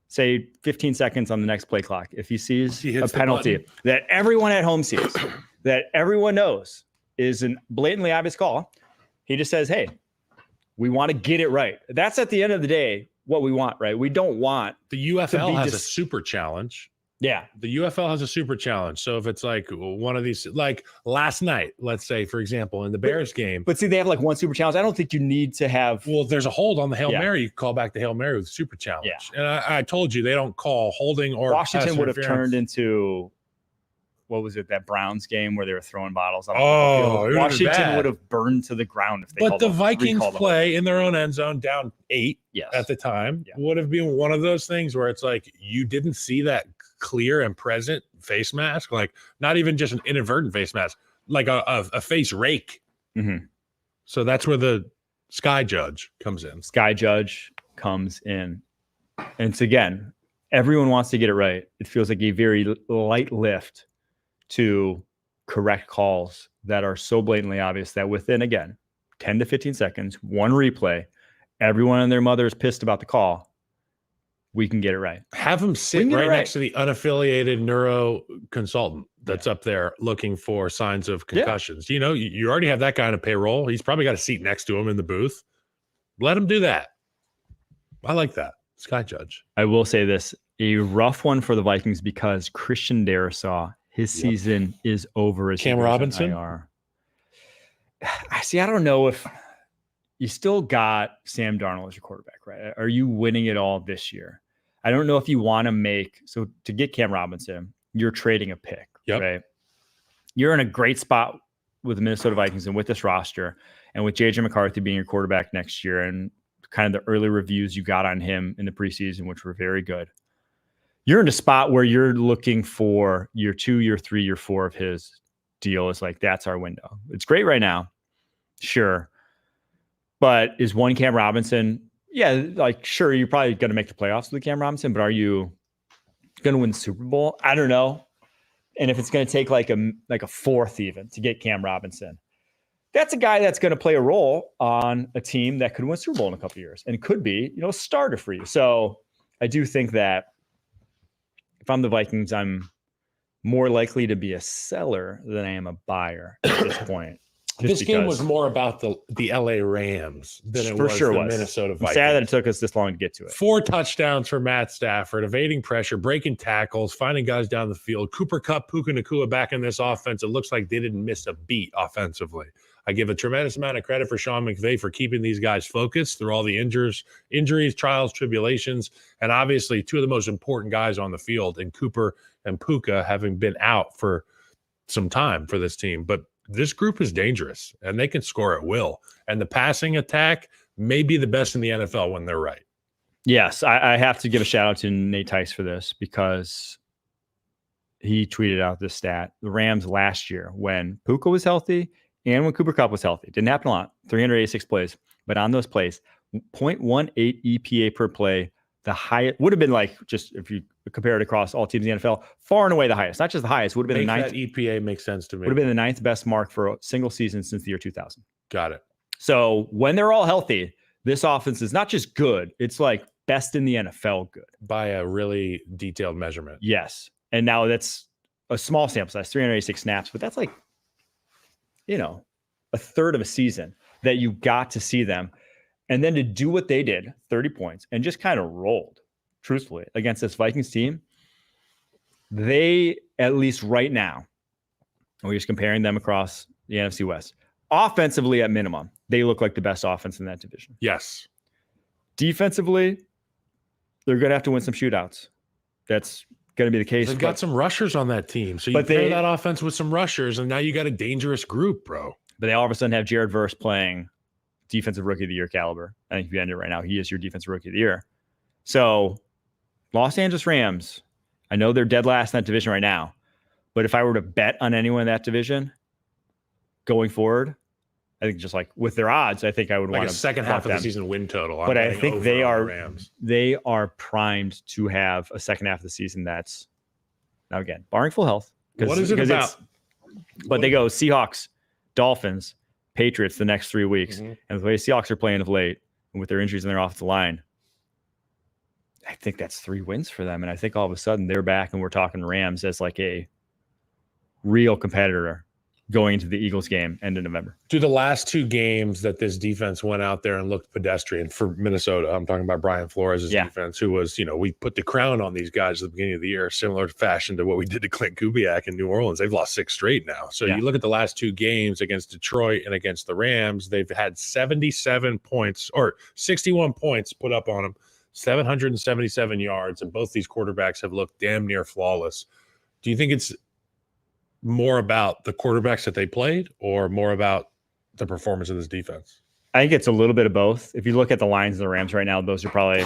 say 15 seconds on the next play clock, if he sees a penalty that everyone at home sees, that everyone knows is a blatantly obvious call, he just says, hey, we want to get it right. That's at the end of the day what we want, right? We don't want the UFL has a super challenge. Yeah. The UFL has a super challenge. So if it's like one of these, like last night, let's say, for example, in the Bears game. But see, they have like one super challenge. I don't think you need to have. Well, there's a hold on the Hail Mary. You call back the Hail Mary with the super challenge. Yeah. And I told you they don't call holding or Washington would have turned into, what was it, that Browns game where they were throwing bottles on the field. Washington would have burned to the ground if they But the Vikings play in their own end zone down 8 at the time would have been one of those things where it's like you didn't see that clear and present face mask, like not even just an inadvertent face mask, like a face rake. Mm-hmm. So that's where the Sky Judge comes in. And it's, again, everyone wants to get it right. It feels like a very light lift to correct calls that are so blatantly obvious that within, again, 10 to 15 seconds, one replay, everyone and their mother is pissed about the call. We can get it right. Have him sit right next to the unaffiliated neuro consultant that's up there looking for signs of concussions. You know, you already have that guy on a payroll. He's probably got a seat next to him in the booth. Let him do that. I like that. Sky Judge. I will say this, a rough one for the Vikings because Christian Darrisaw, his season is over. Cam Robinson? I don't know if you still got Sam Darnold as your quarterback, right? Are you winning it all this year? I don't know if you want to to get Cam Robinson, you're trading a pick, right? You're in a great spot with the Minnesota Vikings and with this roster and with JJ McCarthy being your quarterback next year and kind of the early reviews you got on him in the preseason, which were very good. You're in a spot where you're looking for year 2, year 3, year 4 of his deal. It's like, that's our window. It's great right now. Sure. But is one Cam Robinson? Yeah, like, sure, you're probably going to make the playoffs with Cam Robinson, but are you going to win the Super Bowl? I don't know. And if it's going to take like a fourth even to get Cam Robinson, that's a guy that's going to play a role on a team that could win Super Bowl in a couple of years and could be, a starter for you. So I do think that if I'm the Vikings, I'm more likely to be a seller than I am a buyer at this point. This game was more about the LA Rams than it was the Minnesota Vikings. I'm sad that it took us this long to get to it. 4 touchdowns for Matt Stafford, evading pressure, breaking tackles, finding guys down the field. Cooper Kupp, Puka Nacua back in this offense. It looks like they didn't miss a beat offensively. I give a tremendous amount of credit for Sean McVay for keeping these guys focused through all the injuries, trials, tribulations, and obviously 2 of the most important guys on the field, and Cooper and Puka having been out for some time for this team. But this group is dangerous, and they can score at will. And the passing attack may be the best in the NFL when they're right. Yes, I have to give a shout out to Nate Tice for this, because he tweeted out this stat. The Rams last year, when Puka was healthy and when Cooper Kupp was healthy, didn't happen a lot, 386 plays. But on those plays, 0.18 EPA per play, the highest would have been, like, just if you compare it across all teams in the NFL, far and away the highest. Not just the highest, would have been the 9th. That EPA makes sense to me. Would have been the 9th best mark for a single season since the year 2000. Got it. So when they're all healthy, this offense is not just good, it's like best in the NFL good. By a really detailed measurement. Yes. And now that's a small sample size, 386 snaps, but that's like, a third of a season that you got to see them. And then to do what they did, 30 points, and just kind of rolled, truthfully, against this Vikings team, they, at least right now, we're just comparing them across the NFC West, offensively at minimum, they look like the best offense in that division. Yes. Defensively, they're going to have to win some shootouts. That's going to be the case. They've got some rushers on that team. So you pair that offense with some rushers, and now you got a dangerous group, bro. But they all of a sudden have Jared Verse playing defensive rookie of the year caliber. I think if you end it right now, he is your defensive rookie of the year. So Los Angeles Rams, I know they're dead last in that division right now, but if I were to bet on anyone in that division going forward, I think just like with their odds, I think I would want a second half of the season win total. But I think they are primed to have a second half of the season that's, now again, barring full health. What is it about? But they go Seahawks, Dolphins, Patriots the next 3 weeks. Mm-hmm. And the way Seahawks are playing of late, and with their injuries in their offensive line, I think that's 3 wins for them. And I think all of a sudden they're back, and we're talking Rams as like a real competitor going into the Eagles game end of November. Do the last 2 games that this defense went out there and looked pedestrian for Minnesota, I'm talking about Brian Flores' defense, who was, we put the crown on these guys at the beginning of the year, similar fashion to what we did to Clint Kubiak in New Orleans. They've lost 6 straight now. So you look at the last 2 games against Detroit and against the Rams, they've had 77 points or 61 points put up on them, 777 yards, and both these quarterbacks have looked damn near flawless. Do you think it's more about the quarterbacks that they played or more about the performance of this defense? I think it's a little bit of both. If you look at the lines of the Rams right now, those are probably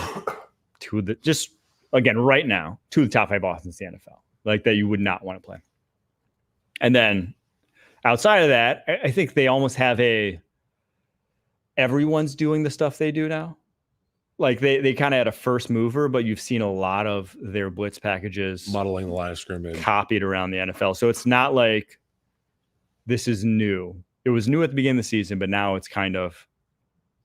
2 of the, just again, right now, 2 of the top 5 offenses in the NFL, like that you would not want to play. And then outside of that, I think they almost have everyone's doing the stuff they do now. Like they kind of had a first mover, but you've seen a lot of their blitz packages modeling the line of scrimmage copied around the NFL. So it's not like this is new. It was new at the beginning of the season, but now it's kind of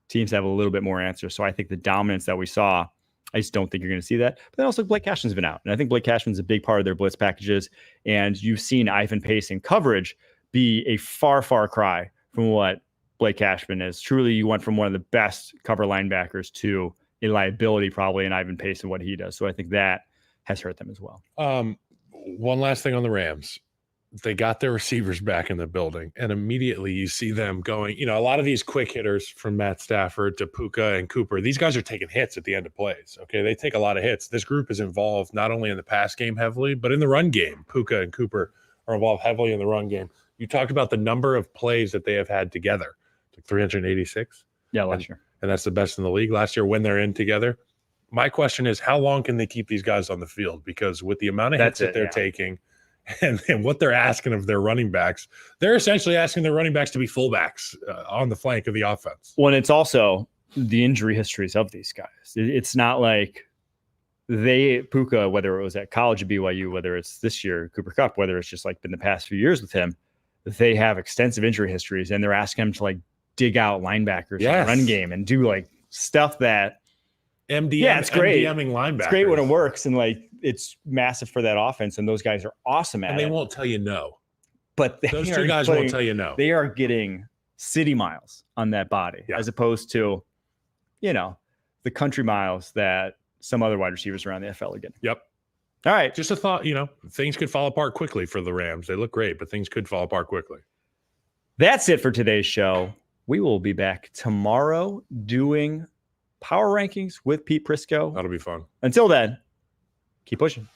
teams have a little bit more answers. So I think the dominance that we saw, I just don't think you're going to see that. But then also Blake Cashman's been out, and I think Blake Cashman's a big part of their blitz packages. And you've seen Ivan Pace in coverage be a far, far cry from what Blake Cashman is. Truly, you went from one of the best cover linebackers to a liability probably in Ivan Pace and what he does. So I think that has hurt them as well. One last thing on the Rams. They got their receivers back in the building, and immediately you see them going, a lot of these quick hitters from Matt Stafford to Puka and Cooper, these guys are taking hits at the end of plays. Okay. They take a lot of hits. This group is involved not only in the pass game heavily, but in the run game. Puka and Cooper are involved heavily in the run game. You talked about the number of plays that they have had together, like 386. Yeah, last year. And that's the best in the league last year when they're in together. My question is, how long can they keep these guys on the field? Because with the amount of hits that they're taking and what they're asking of their running backs, they're essentially asking their running backs to be fullbacks on the flank of the offense. Well, and it's also the injury histories of these guys. It's not like Puka, whether it was at college at BYU, whether it's this year, Cooper Kupp, whether it's just like been the past few years with him, they have extensive injury histories, and they're asking him to like dig out linebackers in the run game and do like stuff that it's great. MDMing linebackers. It's great when it works, and like it's massive for that offense, and those guys are awesome at it. And they won't tell you no. But those 2 guys won't tell you no. They are getting city miles on that body, as opposed to, the country miles that some other wide receivers around the NFL are getting. Yep. All right. Just a thought, things could fall apart quickly for the Rams. They look great, but things could fall apart quickly. That's it for today's show. We will be back tomorrow doing power rankings with Pete Prisco. That'll be fun. Until then, keep pushing.